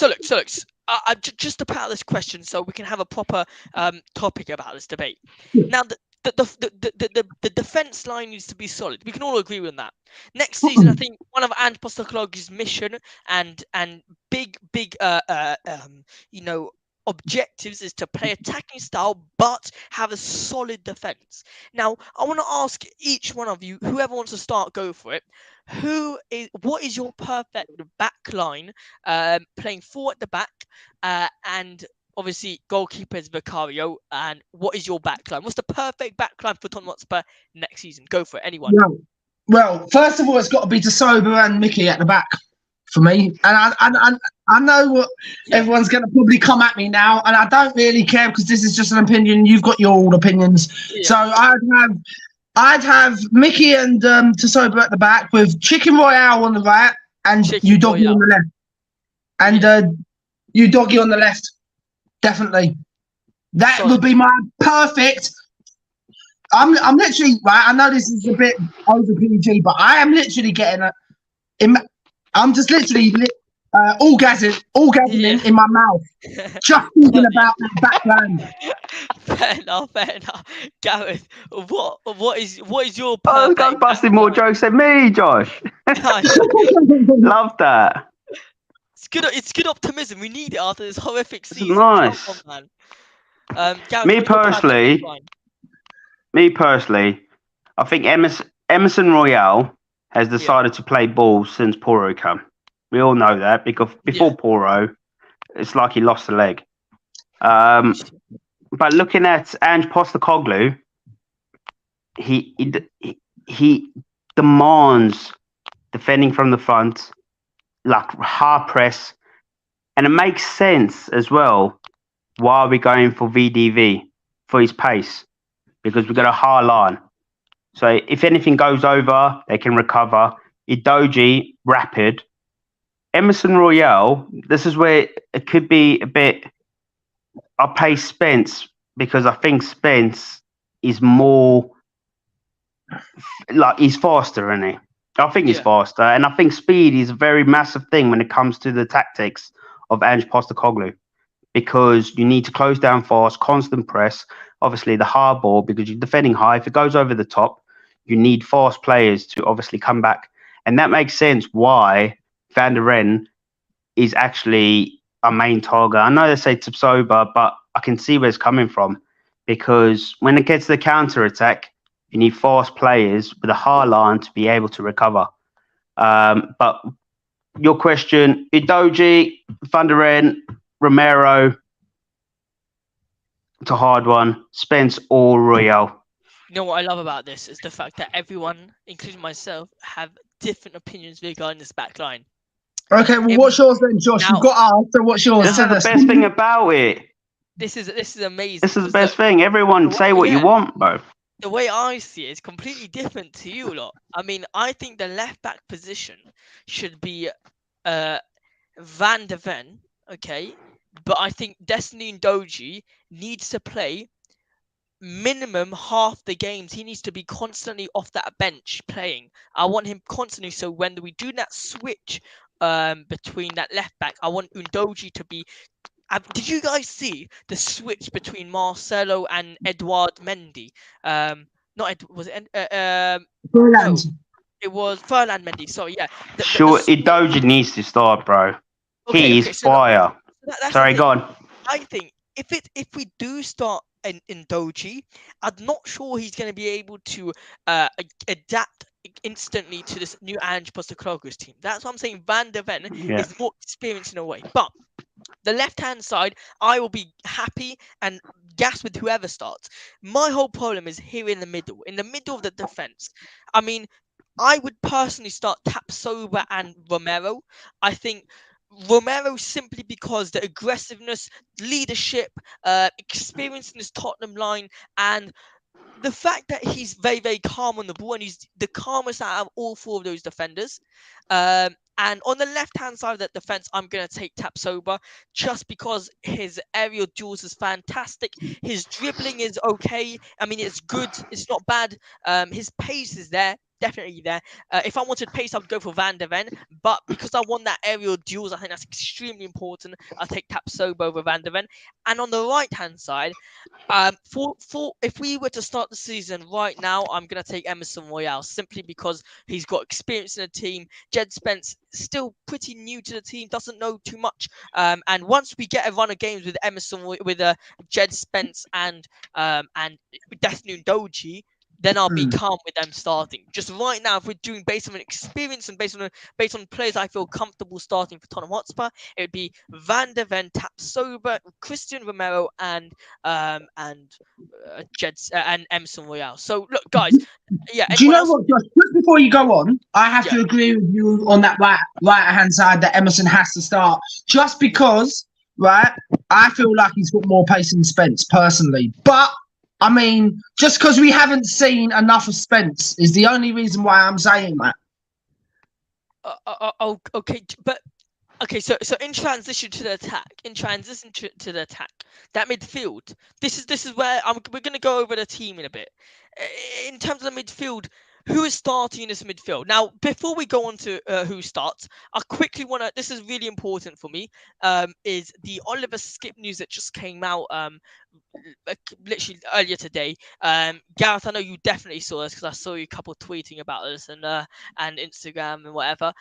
Just to put out this question, so we can have a proper topic about this debate. Now, the defense line needs to be solid. We can all agree on that. Next season, I think one of Ange Postecoglou's mission and big objectives is to play attacking style but have a solid defense. Now, I want to ask each one of you, whoever wants to start, go for it. What is your perfect back line, playing four at the back, and obviously goalkeeper is Vicario, and what is your back line? What's the perfect back line for Tottenham Hotspur next season? Go for it, anyone. Well, first of all, it's got to be Tupsoba and Mickey at the back for me. And I know what everyone's going to probably come at me now, and I don't really care because this is just an opinion. You've got your own opinions. Yeah. So I'd have Mickey and Tupsoba at the back with Chicken Royale on the right and Udogie on the left. And Udogie on the left. Definitely. That would be my perfect. I'm literally, right, I know this is a bit over PG, but I am literally getting I'm just literally orgasming in my mouth. Just thinking about that background. Fair enough. Gareth, what is your perfect? Oh, don't busting more jokes than me, Josh. Love that. It's good optimism. We need it after this horrific season. Nice. On, man. Gareth, me personally, I think Emerson Royale has decided to play ball since Porro came. We all know that because before Porro, it's like he lost a leg. But looking at Ange Postecoglou, he demands defending from the front, like hard press, and it makes sense as well. Why are we going for VDV for his pace? Because we've got a high line. So if anything goes over, they can recover. Udogie, rapid. Emerson Royale, this is where it could be a bit. I'll play Spence because I think Spence is more like he's faster, isn't he? I think he's faster, and I think speed is a very massive thing when it comes to the tactics of Ange Postecoglou, because you need to close down fast, constant press. Obviously, the hard ball, because you're defending high. If it goes over the top, you need fast players to obviously come back. And that makes sense why Van der Ren is actually a main target. I know they say Tupsoba, but I can see where it's coming from, because when it gets to the counter-attack, you need fast players with a high line to be able to recover. But your question, Udogie, Van der Ren, Romero, it's a hard one. Spence or Royale. You know what I love about this is the fact that everyone, including myself, have different opinions regarding this back line. Okay, well, what's yours then, Josh? You've got ours, so what's yours? This is the best thing about it. This is amazing. This is the best thing. Everyone say what you want, bro. the way I see it is completely different to you lot. I mean, I think the left back position should be Van de Ven, okay? But I think Destiny and Doji needs to play minimum half the games. He needs to be constantly off that bench playing. I want him constantly. So when we do that switch between that left back, I want Undoji to be. Did you guys see the switch between Marcelo and Edouard Mendy? Not was it? No, it was Fernand Mendy. Sorry, yeah. Sure, Idoji needs to start, bro. Okay, He's fire. That's Sorry, go on. I think if we do start in Doji, I'm not sure he's going to be able to adapt instantly to this new Ange Postecoglou's team. That's what I'm saying. Van de Ven is more experienced in a way, but the left-hand side, I will be happy and gas with whoever starts. My whole problem is here in the middle of the defense. I mean, I would personally start Tapsoba and Romero. I think Romero simply because the aggressiveness, leadership, experience in this Tottenham line, and the fact that he's very, very calm on the ball and he's the calmest out of all four of those defenders. And on the left-hand side of that defense, I'm going to take Tapsoba just because his aerial duels is fantastic. His dribbling is okay. I mean, it's good. It's not bad. His pace is there. Definitely there. If I wanted pace, I would go for Van de Ven. But because I want that aerial duels, I think that's extremely important. I'll take Tapsoba over Van de Ven. And on the right-hand side, for if we were to start the season right now, I'm gonna take Emerson Royale simply because he's got experience in the team. Jed Spence still pretty new to the team, doesn't know too much. And once we get a run of games with Jed Spence and Destiny Doji, then I'll be calm with them starting. Just right now, if we're doing based on experience and based on players I feel comfortable starting for Tottenham Hotspur, it would be Van de Ven, Tapsoba, Christian Romero, and Emerson Royale. So look, guys, yeah. Do you know what, Josh? Just before you go on, I have to agree with you on that right hand side that Emerson has to start, just because, right? I feel like he's got more pace than Spence personally, but. I mean, just because we haven't seen enough of Spence is the only reason why I'm saying that. Okay, but okay. So in transition to the attack, that midfield. This is where we're gonna go over the team in a bit. In terms of the midfield, who is starting in this midfield? Now, before we go on to who starts, I quickly want to. This is really important for me. Is the Oliver Skip news that just came out literally earlier today. Gareth, I know you definitely saw this because I saw you a couple tweeting about this and Instagram and whatever.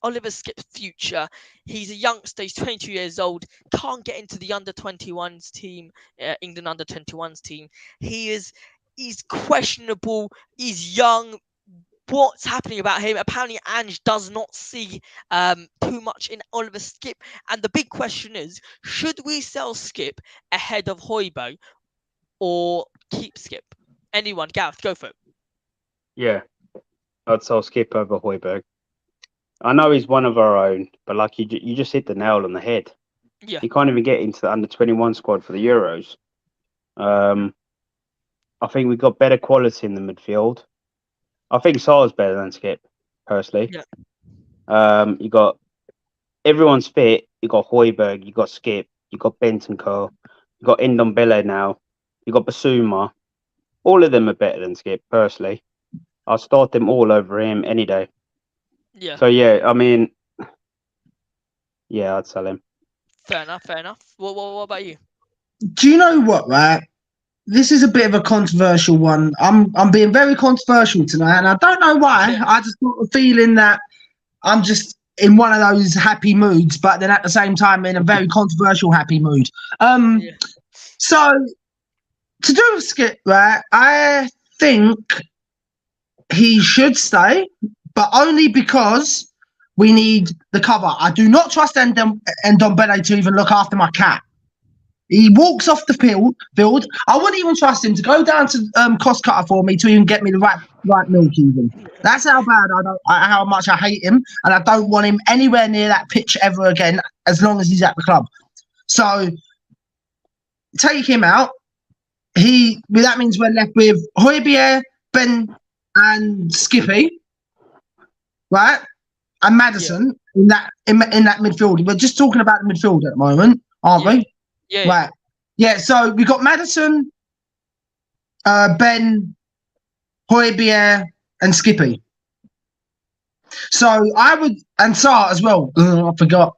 Oliver Skip's future. He's a youngster. He's 22 years old. Can't get into the under-21s team, England under-21s team. He's questionable. He's young. What's happening about him? Apparently, Ange does not see too much in Oliver Skip. And the big question is, should we sell Skip ahead of Hojbjerg or keep Skip? Anyone? Gareth, go for it. Yeah, I'd sell Skip over Hojbjerg. I know he's one of our own, but like you just hit the nail on the head. Yeah. He can't even get into the under-21 squad for the Euros. I think we've got better quality in the midfield. I think Sar's better than Skip, personally. Yeah. You got everyone's fit. You got Hojbjerg, you got Skip, you got Bentancur, you got Ndombele now, you got Basuma. All of them are better than Skip, personally. I'll start them all over him any day. Yeah. So yeah, I mean, yeah, I'd sell him. Fair enough. What about you? Do you know what, right? This is a bit of a controversial one. I'm being very controversial tonight, and I don't know why. Yeah. I just got a feeling that I'm just in one of those happy moods, but then at the same time in a very controversial happy mood. So to do with Skip, right? I think he should stay, but only because we need the cover. I do not trust Ndombele to even look after my cat. He walks off the field. I wouldn't even trust him to go down to cost cutter for me to even get me the right milk even. That's how bad how much I hate him, and I don't want him anywhere near that pitch ever again as long as he's at the club. So take him out. that means we're left with Hojbjerg, Ben, and Skippy, right? And Maddison in that midfield. We're just talking about the midfield at the moment, aren't we? Yeah. Right. Yeah. So we got Maddison, Ben, Hojbjerg, and Skippy. So I would, and Sarr as well. I forgot.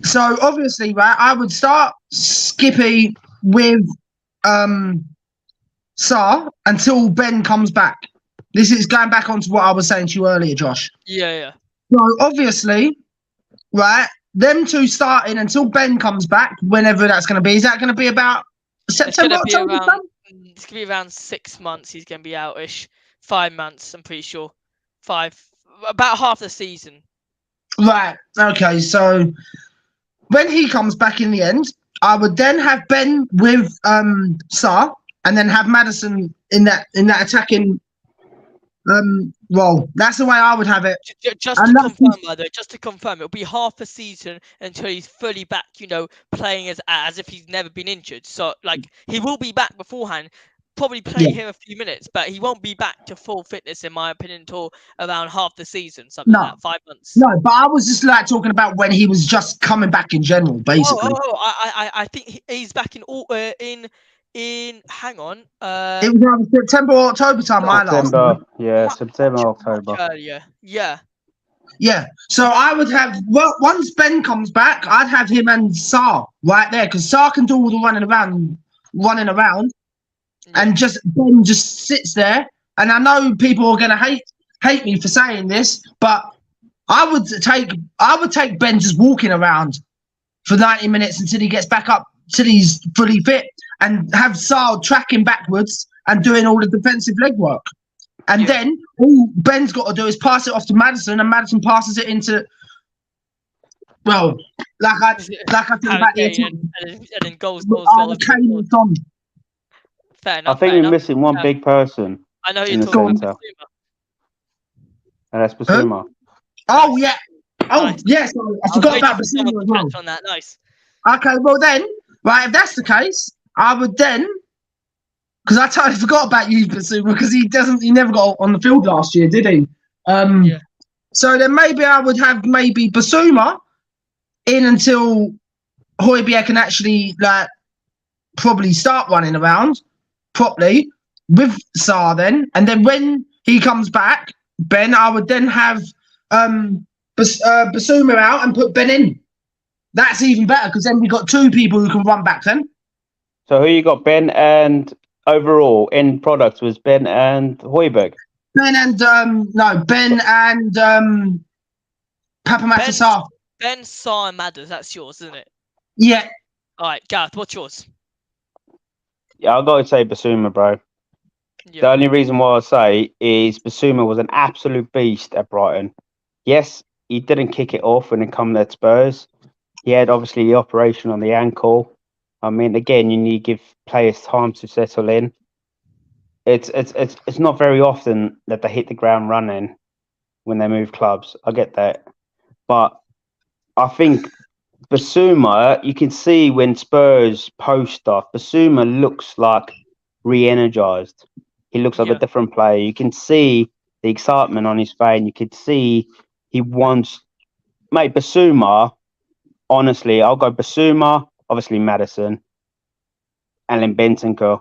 So obviously, right, I would start Skippy with Sarr until Ben comes back. This is going back onto what I was saying to you earlier, Josh. Yeah. So obviously, right, them two starting until Ben comes back, whenever that's going to be. Is that going to be about September, October? It's going to be around 6 months. He's going to be out-ish. 5 months, I'm pretty sure. About half the season. Right. Okay. So when he comes back in the end, I would then have Ben with Sarr, and then have Maddison in that attacking role. That's the way I would have it. Just to confirm, it'll be half a season until he's fully back, playing as if he's never been injured. So, he will be back beforehand, probably play him a few minutes, but he won't be back to full fitness, in my opinion, until around half the season, something like that, 5 months. No, but I was just talking about when he was just coming back in general, basically. I think he's back in hang on. It was around September or October time. September, October. Earlier, yeah. So I would have once Ben comes back, I'd have him and Sarr right there, because Sarr can do all the running around, and just Ben just sits there. And I know people are gonna hate me for saying this, but I would take Ben just walking around for 90 minutes until he gets back up, till he's fully fit, and have Sarr tracking backwards and doing all the defensive legwork. And then all Ben's got to do is pass it off to Maddison, and Maddison passes it into, like I said about the attack. And then goals. Kane and Son. Fair enough. I think we're missing one big person. I know you're talking about Basuma. And that's Basuma. Oh, yeah. Oh, nice. yes. I forgot about Basuma as well. On that. Nice. Okay, well then, right, if that's the case, I would then, because I totally forgot about you, Basuma, because he never got on the field last year, did he? So then maybe I would have Basuma in until Hojbjerg can actually probably start running around properly with Sarr then, and then when he comes back, Ben, I would then have Basuma out and put Ben in. That's even better, because then we got two people who can run back then. So who you got, Ben, and overall end product was Ben and Hojbjerg? Ben and Papamata Sarr. Ben, Sarr, and Madders, that's yours, isn't it? Yeah. All right, Gareth, what's yours? Yeah, I've got to say Basuma, bro. Yeah. The only reason why I say is Basuma was an absolute beast at Brighton. Yes, he didn't kick it off when it came at Spurs. He had obviously the operation on the ankle. I mean, again, you need to give players time to settle in. It's not very often that they hit the ground running when they move clubs. I get that. But I think Basuma, you can see when Spurs post stuff, Basuma looks like re-energized. He looks like a different player. You can see the excitement on his face. You can see he wants... Mate, Basuma, honestly, I'll go Basuma, obviously Maddison, and then Bentancur.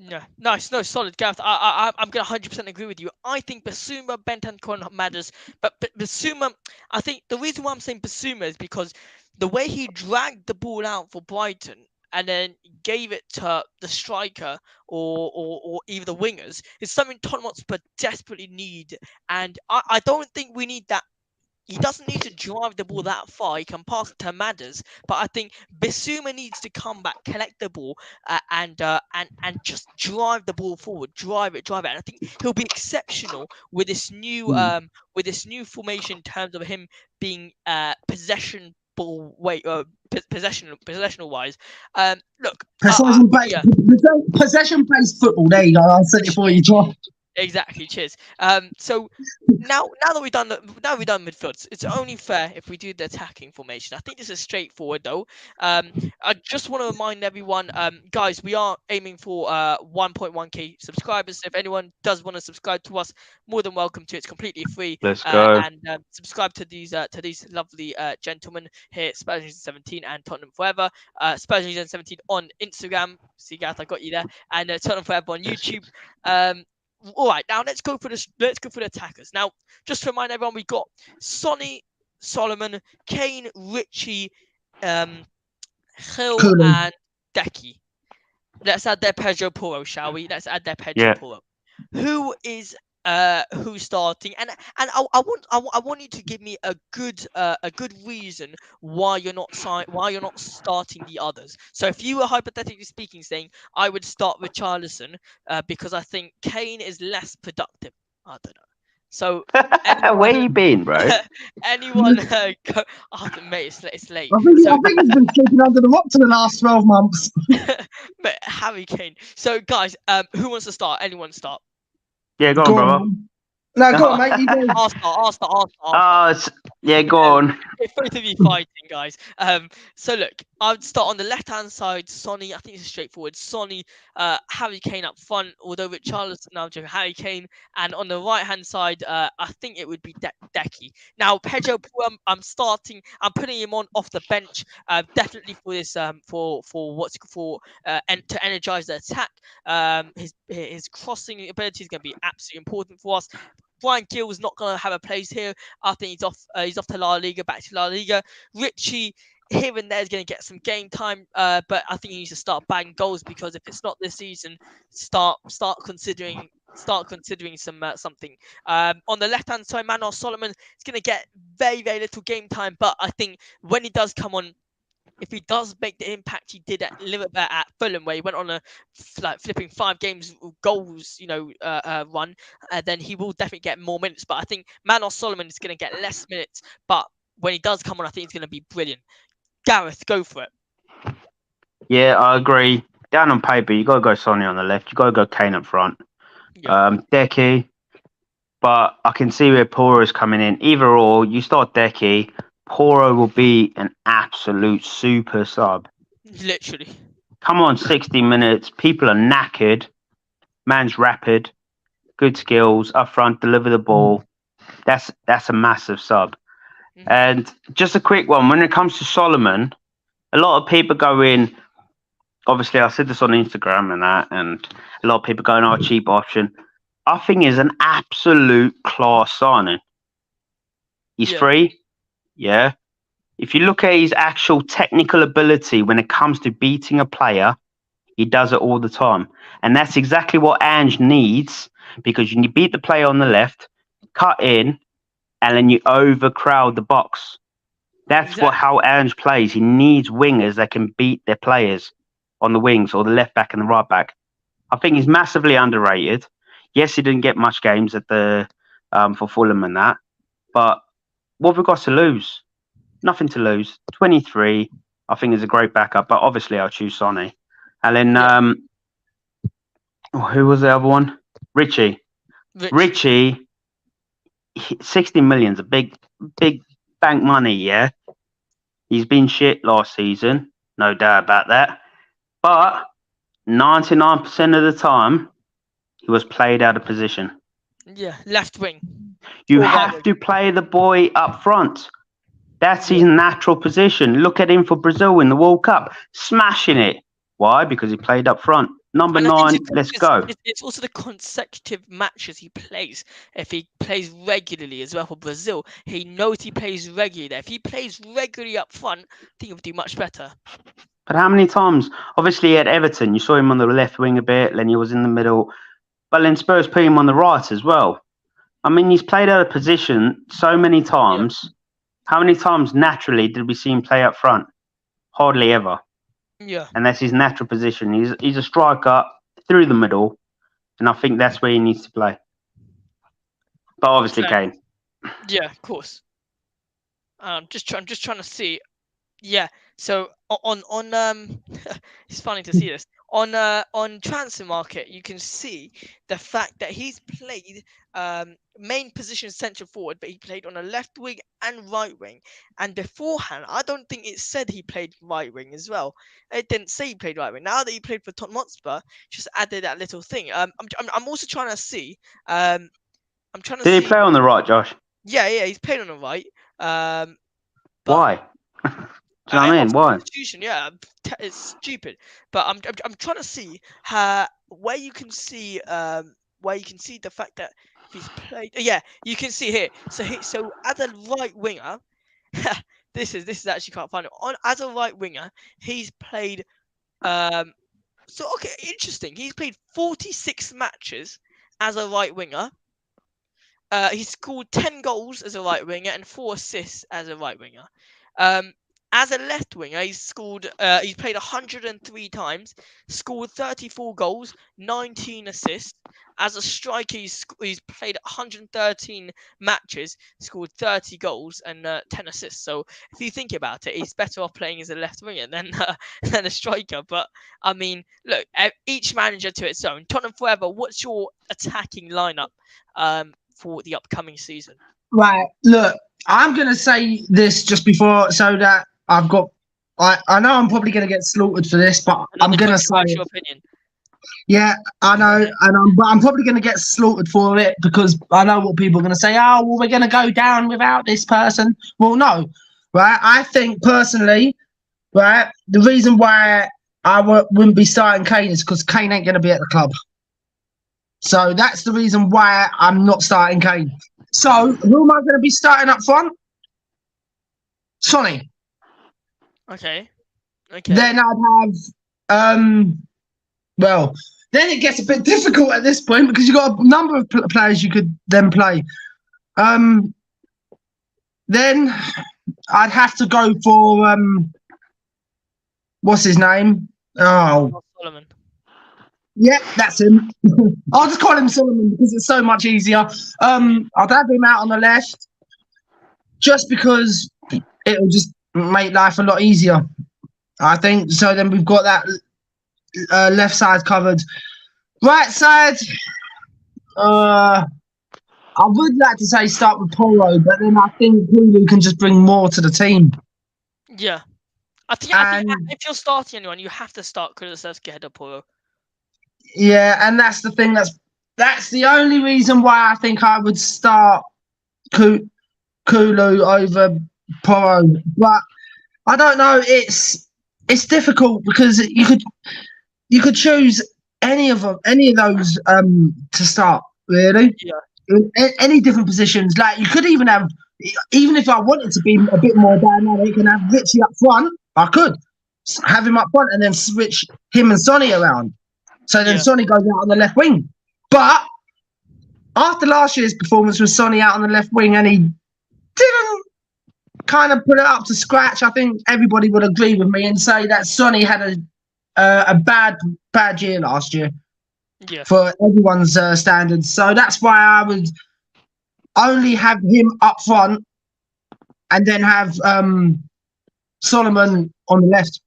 Yeah, nice, no, solid, Gareth. I'm going to 100% agree with you. I think Basuma, Bentancur matters, but Basuma, I think the reason why I'm saying Basuma is because the way he dragged the ball out for Brighton and then gave it to the striker or either the wingers is something Tottenham Hotspur desperately need, and I don't think we need that. He doesn't need to drive the ball that far. He can pass it to Madders, but I think Basuma needs to come back, collect the ball, and just drive the ball forward, drive it. And I think he'll be exceptional with this new formation in terms of him being possessional wise. Look, possession based football. There you go. I'll set it for you, John. Exactly. Cheers. So now that we've done midfield, it's only fair if we do the attacking formation. I think this is straightforward though. I just want to remind everyone, guys, we are aiming for 1.1k subscribers. If anyone does want to subscribe to us, more than welcome to. It's completely free. Let's go. And subscribe to these lovely gentlemen here, Spurs 17 and Tottenham Forever. Spurs 17 on Instagram. See, Gareth, I got you there. And Tottenham Forever on YouTube. All right, now let's go for the attackers. Now, just to remind everyone, we've got Sonny, Solomon, Kane, Richie, Hill, Cool. and Decky. Let's add their Pedro Porro, shall we? Let's add their Pedro Porro. Who is who's starting? And I want you to give me a good reason why you're not starting the others. So if you were hypothetically speaking saying I would start with Richarlison because I think Kane is less productive. I don't know. So where you been, bro? anyone go? Oh, mate, it's late. I think he's been sleeping under the rock for the last 12 months. But Harry Kane. So guys, who wants to start? Anyone start? Yeah, go on, brother. No, go on, mate. You go. I'll start. Yeah, go on. It's both of you fighting, guys. So look, I'd start on the left-hand side. Sonny, I think it's straightforward. Sonny, Harry Kane up front. Although Richarlison, now Harry Kane, and on the right-hand side, I think it would be Decky. Now Pedro, I'm putting him on off the bench. Definitely for this, to energize the attack. His crossing ability is going to be absolutely important for us. Brian Gill's not going to have a place here. I think he's off to La Liga, back to La Liga. Richie here and there is going to get some game time, but I think he needs to start bagging goals because if it's not this season, start considering something. On the left hand side, Manor Solomon is going to get very very little game time, but I think when he does come on, if he does make the impact he did at Liverpool at Fulham, where he went on a flipping 5 games goals, run, then he will definitely get more minutes. But I think Manor Solomon is going to get less minutes. But when he does come on, I think he's going to be brilliant. Gareth, go for it. Yeah, I agree. Down on paper, you got to go Sonny on the left. You got to go Kane up front. Yeah. Decky. But I can see where Porro is coming in. Either or, you start Decky. Porro will be an absolute super sub. Literally. Come on, 60 minutes. People are knackered. Man's rapid. Good skills. Up front, deliver the ball. That's a massive sub. Mm-hmm. And just a quick one. When it comes to Solomon, a lot of people go in. Obviously, I said this on Instagram and that. And a lot of people go in our cheap option. I think he's an absolute class signing. He's free. Yeah. If you look at his actual technical ability when it comes to beating a player, he does it all the time. And that's exactly what Ange needs, because you beat the player on the left, cut in, and then you overcrowd the box. That's how Ange plays. He needs wingers that can beat their players on the wings, or the left back and the right back. I think he's massively underrated. Yes, he didn't get much games at the for Fulham and that, but what have we got to lose? Nothing to lose. 23, I think, is a great backup, but obviously I'll choose Sonny. And then, who was the other one? Richie. 60 million is a big bank money, yeah? He's been shit last season, no doubt about that. But 99% of the time, he was played out of position. Yeah, left wing. You have to play the boy up front. That's his natural position. Look at him for Brazil in the World Cup, smashing it. Why? Because he played up front. Number 9, let's go. It's also the consecutive matches he plays. If he plays regularly as well for Brazil, he knows he plays regularly there. If he plays regularly up front, I think he'll do much better. But how many times? Obviously at Everton, you saw him on the left wing a bit, then he was in the middle. But then Spurs put him on the right as well. I mean, he's played out of position so many times. Yeah. How many times naturally did we see him play up front? Hardly ever. Yeah. And that's his natural position. He's a striker through the middle, and I think that's where he needs to play. But obviously, Kane. Yeah, of course. I'm just trying to see. Yeah. So on it's funny to see this on transfer market, you can see the fact that he's played main position central forward, but he played on a left wing and right wing. And beforehand, I don't think it said he played right wing as well. It didn't say he played right wing. Now that he played for Tottenham Hotspur, just added that little thing. I'm also trying to see. I'm trying to Did see. he play on the right, Josh? Yeah, he's played on the right. But Why? Do you know what I mean? Why? Substitution, yeah, it's stupid. But I'm trying to see where you can see the fact that he's played. Yeah, you can see here. So as a right winger, this is actually can't find it. As a right winger, he's played. So okay, interesting. He's played 46 matches as a right winger. He scored 10 goals as a right winger and 4 assists as a right winger. As a left winger, he's played 103 times, scored 34 goals, 19 assists. As a striker, he's played 113 matches, scored 30 goals and 10 assists. So if you think about it, he's better off playing as a left winger than than a striker. But I mean, look, each manager to its own. Tottenham Forever, what's your attacking lineup for the upcoming season? Right. Look, I'm gonna say this just before, so that I've got. I know I'm probably gonna get slaughtered for this, but I'm gonna say. Your opinion. Yeah, I know, but I'm probably gonna get slaughtered for it because I know what people are gonna say. Oh, well, we're gonna go down without this person. Well, no, right? I think personally, right, the reason why I wouldn't be starting Kane is because Kane ain't gonna be at the club. So that's the reason why I'm not starting Kane. So who am I going to be starting up front? Sonny. Okay. Then I'd have, well, then it gets a bit difficult at this point because you've got a number of players you could then play. Then I'd have to go for, what's his name? Oh, Solomon. Yeah, that's him. I'll just call him Solomon because it's so much easier. I'd have him out on the left just because it'll just make life a lot easier, I think. So then we've got that left side covered. Right side, I would like to say start with Poro, but then I think Hulu can just bring more to the team. Yeah. I think if you're starting anyone, you have to start Kulusevski ahead of Poro. Yeah, and that's the thing. That's the only reason why I think I would start Kulu over Poro. But I don't know. It's difficult because you could choose any of those to start. Really, yeah. In any different positions. Like you could even have, even if I wanted to be a bit more dynamic and have Richie up front, I could have him up front and then switch him and Sonny around. So then Sonny goes out on the left wing. But after last year's performance with Sonny out on the left wing and he didn't kind of put it up to scratch, I think everybody would agree with me and say that Sonny had a bad year last year for everyone's standards. So that's why I would only have him up front and then have Solomon on the left.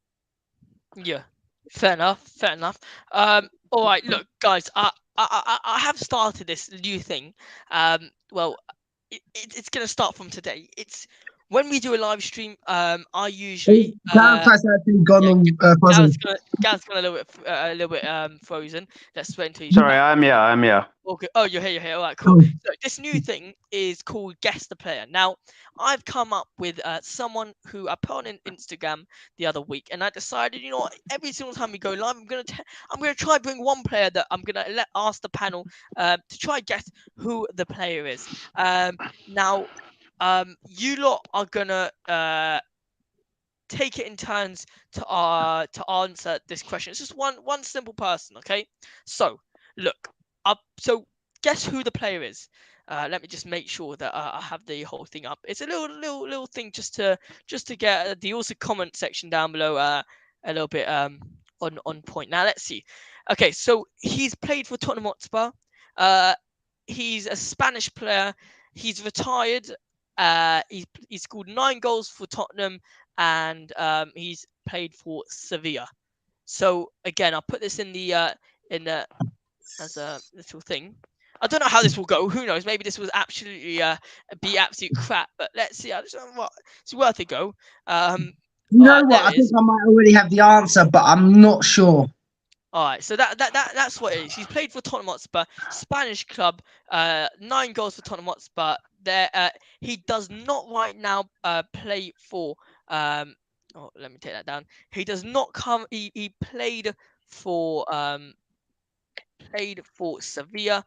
Yeah. Fair enough. All right, look, guys, I have started this new thing. Well, it's gonna start from today. It's when we do a live stream. I usually Gareth's gone a little bit frozen. Let's wait until he's Sorry, back. I'm here. Okay. Oh, you're here. All right, cool. So this new thing is called Guess the Player. Now, I've come up with someone who I put on Instagram the other week, and I decided, you know what, every single time we go live, I'm gonna try bring one player that I'm gonna ask the panel to try guess who the player is. Now, you lot are gonna take it in turns to answer this question. It's just one simple person, okay? So look. So guess who the player is. Let me just make sure that I have the whole thing up. It's a little thing just to get the also comment section down below a little bit on point. Now let's see. Okay, so he's played for Tottenham Hotspur. He's a Spanish player. He's retired. He's scored 9 goals for Tottenham, and he's played for Sevilla. So again, I'll put this in the as a little thing. I don't know how this will go. Who knows? Maybe this was absolutely be absolute crap. But let's see. I just don't know what it's worth a go. You know Alright, what? there I it think is. I might already have the answer, but I'm not sure. All right, so that's what it is. He's played for Tottenham Hotspur, Spanish club. 9 goals for Tottenham Hotspur. There, he does not right now play for. Oh, let me take that down. He does not come. He played for Sevilla,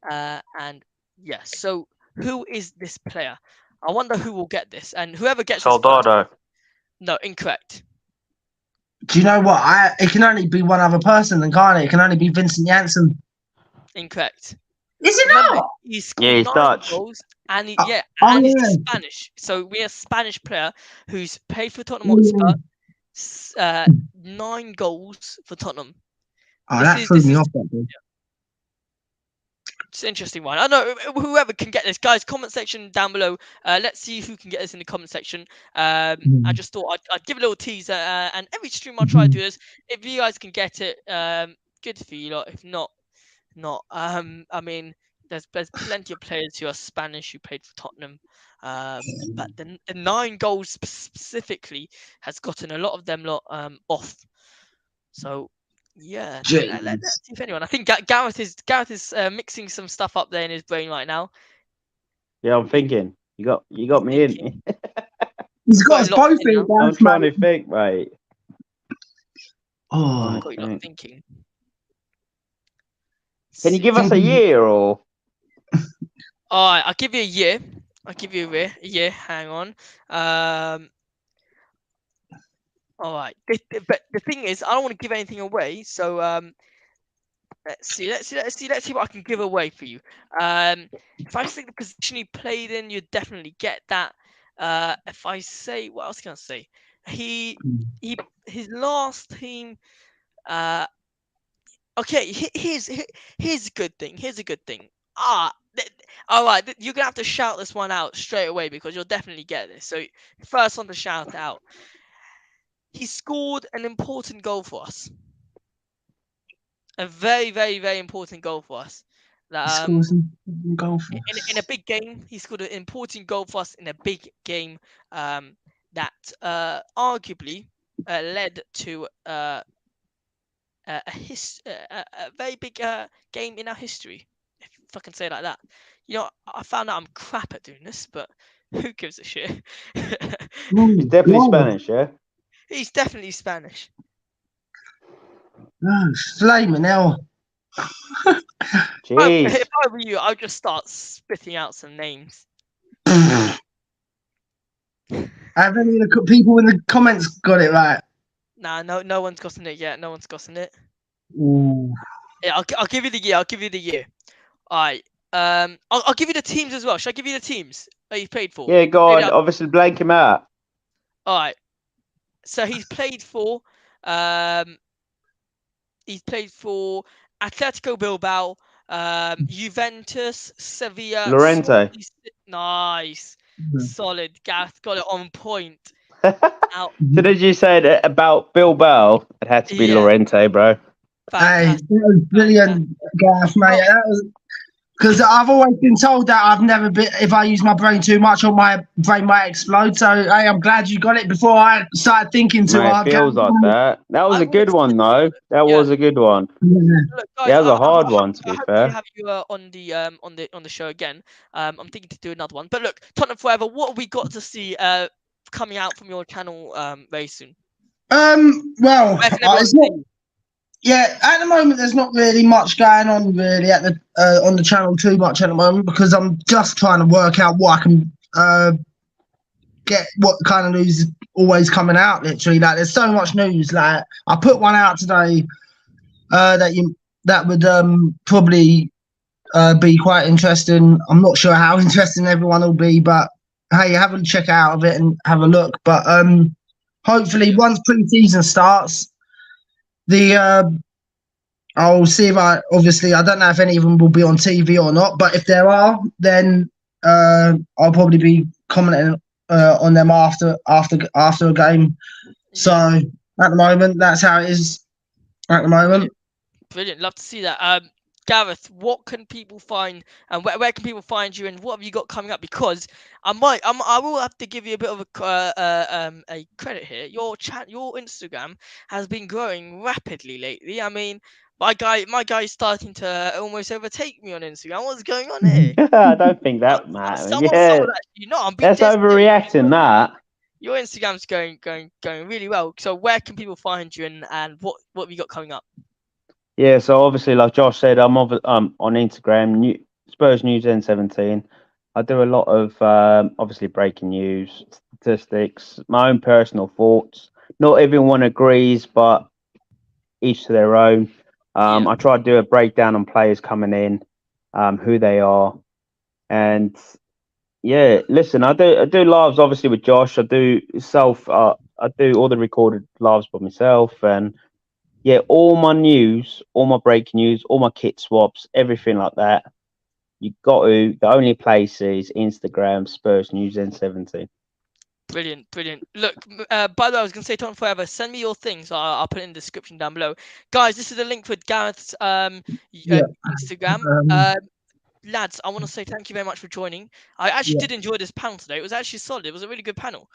and yes. So who is this player? I wonder who will get this, and whoever gets this first. Soldado. No, incorrect. Do you know what? It can only be one other person, then, can't it? It can only be Vincent Janssen. Incorrect. Is it Remember, not? he scored Yeah, he's 9 Dutch. goals, and Oh, he's yeah. Spanish. So we're a Spanish player who's played for Tottenham Yeah. Hotspur. 9 goals for Tottenham. Oh, This that is- threw this me is- off. That did. It's an interesting one. I know whoever can get this, guys. Comment section down below. Let's see who can get this in the comment section. I just thought I'd give a little teaser, and every stream I'll try to do this. If you guys can get it, good for you lot. If not. I mean, there's plenty of players who are Spanish who played for Tottenham, but the 9 goals specifically has gotten a lot of them off. So yeah, let's see if anyone. I think Gareth is mixing some stuff up there in his brain right now. Yeah, I'm thinking. You got me in. He's got us both in. I'm trying to think, mate. Oh, Got you lot thinking. Can you give us a year or? All right, I'll give you a year. A year. Hang on. All right. But the thing is, I don't want to give anything away. So let's see what I can give away for you. If I say the position he played in, you definitely get that. If I say, what else can I say? His last team. Okay, here's a good thing. All right, you're gonna have to shout this one out straight away because you'll definitely get this. So first one to shout out. He scored an important goal for us. A very, very, very important goal for us. In a big game, he scored an important goal for us in a big game that arguably led to a very big game in our history, if I can say it like that. You know, I found out I'm crap at doing this, but who gives a shit? He's definitely Spanish, yeah? He's definitely Spanish. Oh, flaming hell. Jeez. If I were you, I'd just start spitting out some names. Have any of the people in the comments got it right? Nah, no one's gotten it yet. No one's gotten it. Ooh. Yeah, I'll give you the year. All right. I'll give you the teams as well. Should I give you the teams that he's played for? Yeah, go on. Obviously, blank him out. All right. So he's played for Atletico Bilbao, Juventus, Sevilla, Lorente. Nice, solid. Gareth got it on point. So did you say that about Bilbao? It had to be Lorente, bro. Hey, that was brilliant, Gareth, mate. Because I've always been told that I've never been, if I use my brain too much, or my brain might explode. So, hey, I'm glad you got it before I started thinking too hard. It feels like that. That was a good one, though. That was a good one. Yeah. Look, guys, That was a hard one, to be fair. I have you on the show again. I'm thinking to do another one. But look, Tottenham Forever, what have we got to see coming out from your channel very soon? Well, it's not. Yeah, at the moment there's not really much going on really at the on the channel too much at the moment because I'm just trying to work out what I can get, what kind of news is always coming out. Literally, like there's so much news. Like I put one out today that would probably be quite interesting. I'm not sure how interesting everyone will be, but hey, have a check out of it and have a look. But hopefully once pre-season starts, I'll see if I don't know if any of them will be on TV or not, but if there are, then I'll probably be commenting on them after a game. So at the moment, that's how it is. at the moment. Brilliant. Love to see that. Gareth, what can people find, and where can people find you, and what have you got coming up? Because I will have to give you a bit of a credit here. Your Instagram has been growing rapidly lately. I mean, my guy's starting to almost overtake me on Instagram. What's going on here? I don't think that, Matt. Someone Yeah, sold actually. No, I'm being that's dead serious. overreacting. That. Your Instagram's going really well. So where can people find you, and what have you got coming up? Yeah, so obviously, like Josh said, I'm on Instagram, Spurs News N17. I do a lot of obviously breaking news, statistics, my own personal thoughts. Not everyone agrees, but each to their own. Yeah. I try to do a breakdown on players coming in, who they are, and yeah, listen, I do lives obviously with Josh. I do I do all the recorded lives by myself, and yeah, all my news, all my breaking news, all my kit swaps, everything like that. The only place is Instagram, Spurs News N17. Brilliant. Look, by the way, I was going to say Tottenham Forever, send me your things. I'll put it in the description down below. Guys, this is the link for Gareth's Yeah. Instagram. Um, Lads, I want to say thank you very much for joining. I actually yeah. did enjoy this panel today. It was actually solid. It was a really good panel.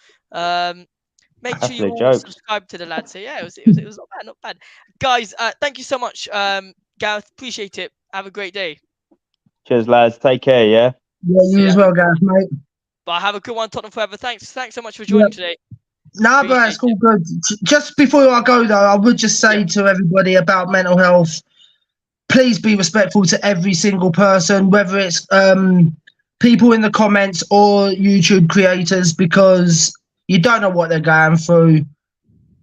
Make sure you Absolute all jokes. subscribe to the lads. So yeah, it was not bad. Guys, thank you so much, Gareth. Appreciate it. Have a great day. Cheers, lads. Take care. Yeah. Yeah, See you ya. as well, Gareth, mate. But have a good one, Tottenham Forever. Thanks so much for Yeah. joining today. No, but Appreciate it's all it. good. Just before I go, though, I would just say to everybody about mental health, please be respectful to every single person, whether it's people in the comments or YouTube creators, because you don't know what they're going through.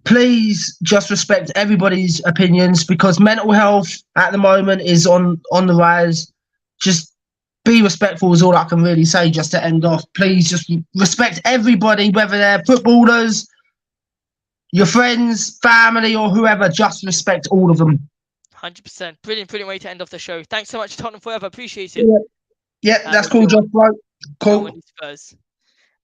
Please just respect everybody's opinions, because mental health at the moment is on the rise. Just be respectful is all I can really say just to end off. Please just respect everybody, whether they're footballers, your friends, family, or whoever. Just respect all of them. 100%. Brilliant way to end off the show. Thanks so much, Tottenham Forever. Appreciate it. Yeah, Have that's a cool, good Josh, one. bro. Cool. Go on, Spurs.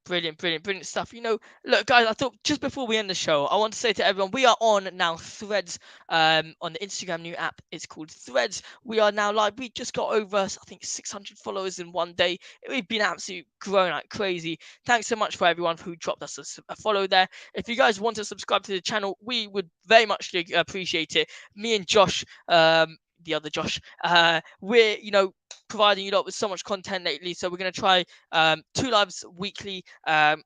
Brilliant stuff. Look, guys, I thought just before we end the show, I want to say to everyone, we are on now Threads on the Instagram new app. It's called Threads. We are now live. We just got over, I think, 600 followers in one day. We've been absolutely growing like crazy. Thanks so much for everyone who dropped us a follow there. If you guys want to subscribe to the channel, we would very much appreciate it. Me and Josh, the other Josh, we're, providing you lot with so much content lately. So we're going to try 2 lives weekly and,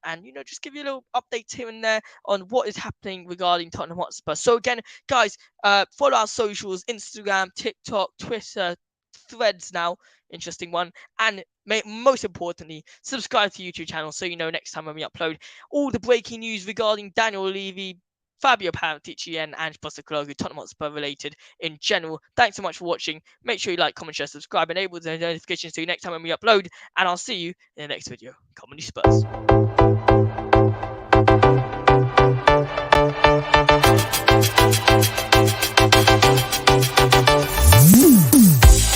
just give you a little update here and there on what is happening regarding Tottenham Hotspur. So again, guys, follow our socials, Instagram, TikTok, Twitter, Threads now, interesting one, and most importantly, subscribe to the YouTube channel so you know next time when we upload all the breaking news regarding Daniel Levy, Fabio Paratici, and Ange Postecoglou, Tottenham Hotspur related in general. Thanks so much for watching. Make sure you like, comment, share, subscribe, enable the notifications so you next time when we upload, and I'll see you in the next video. Come on, you Spurs.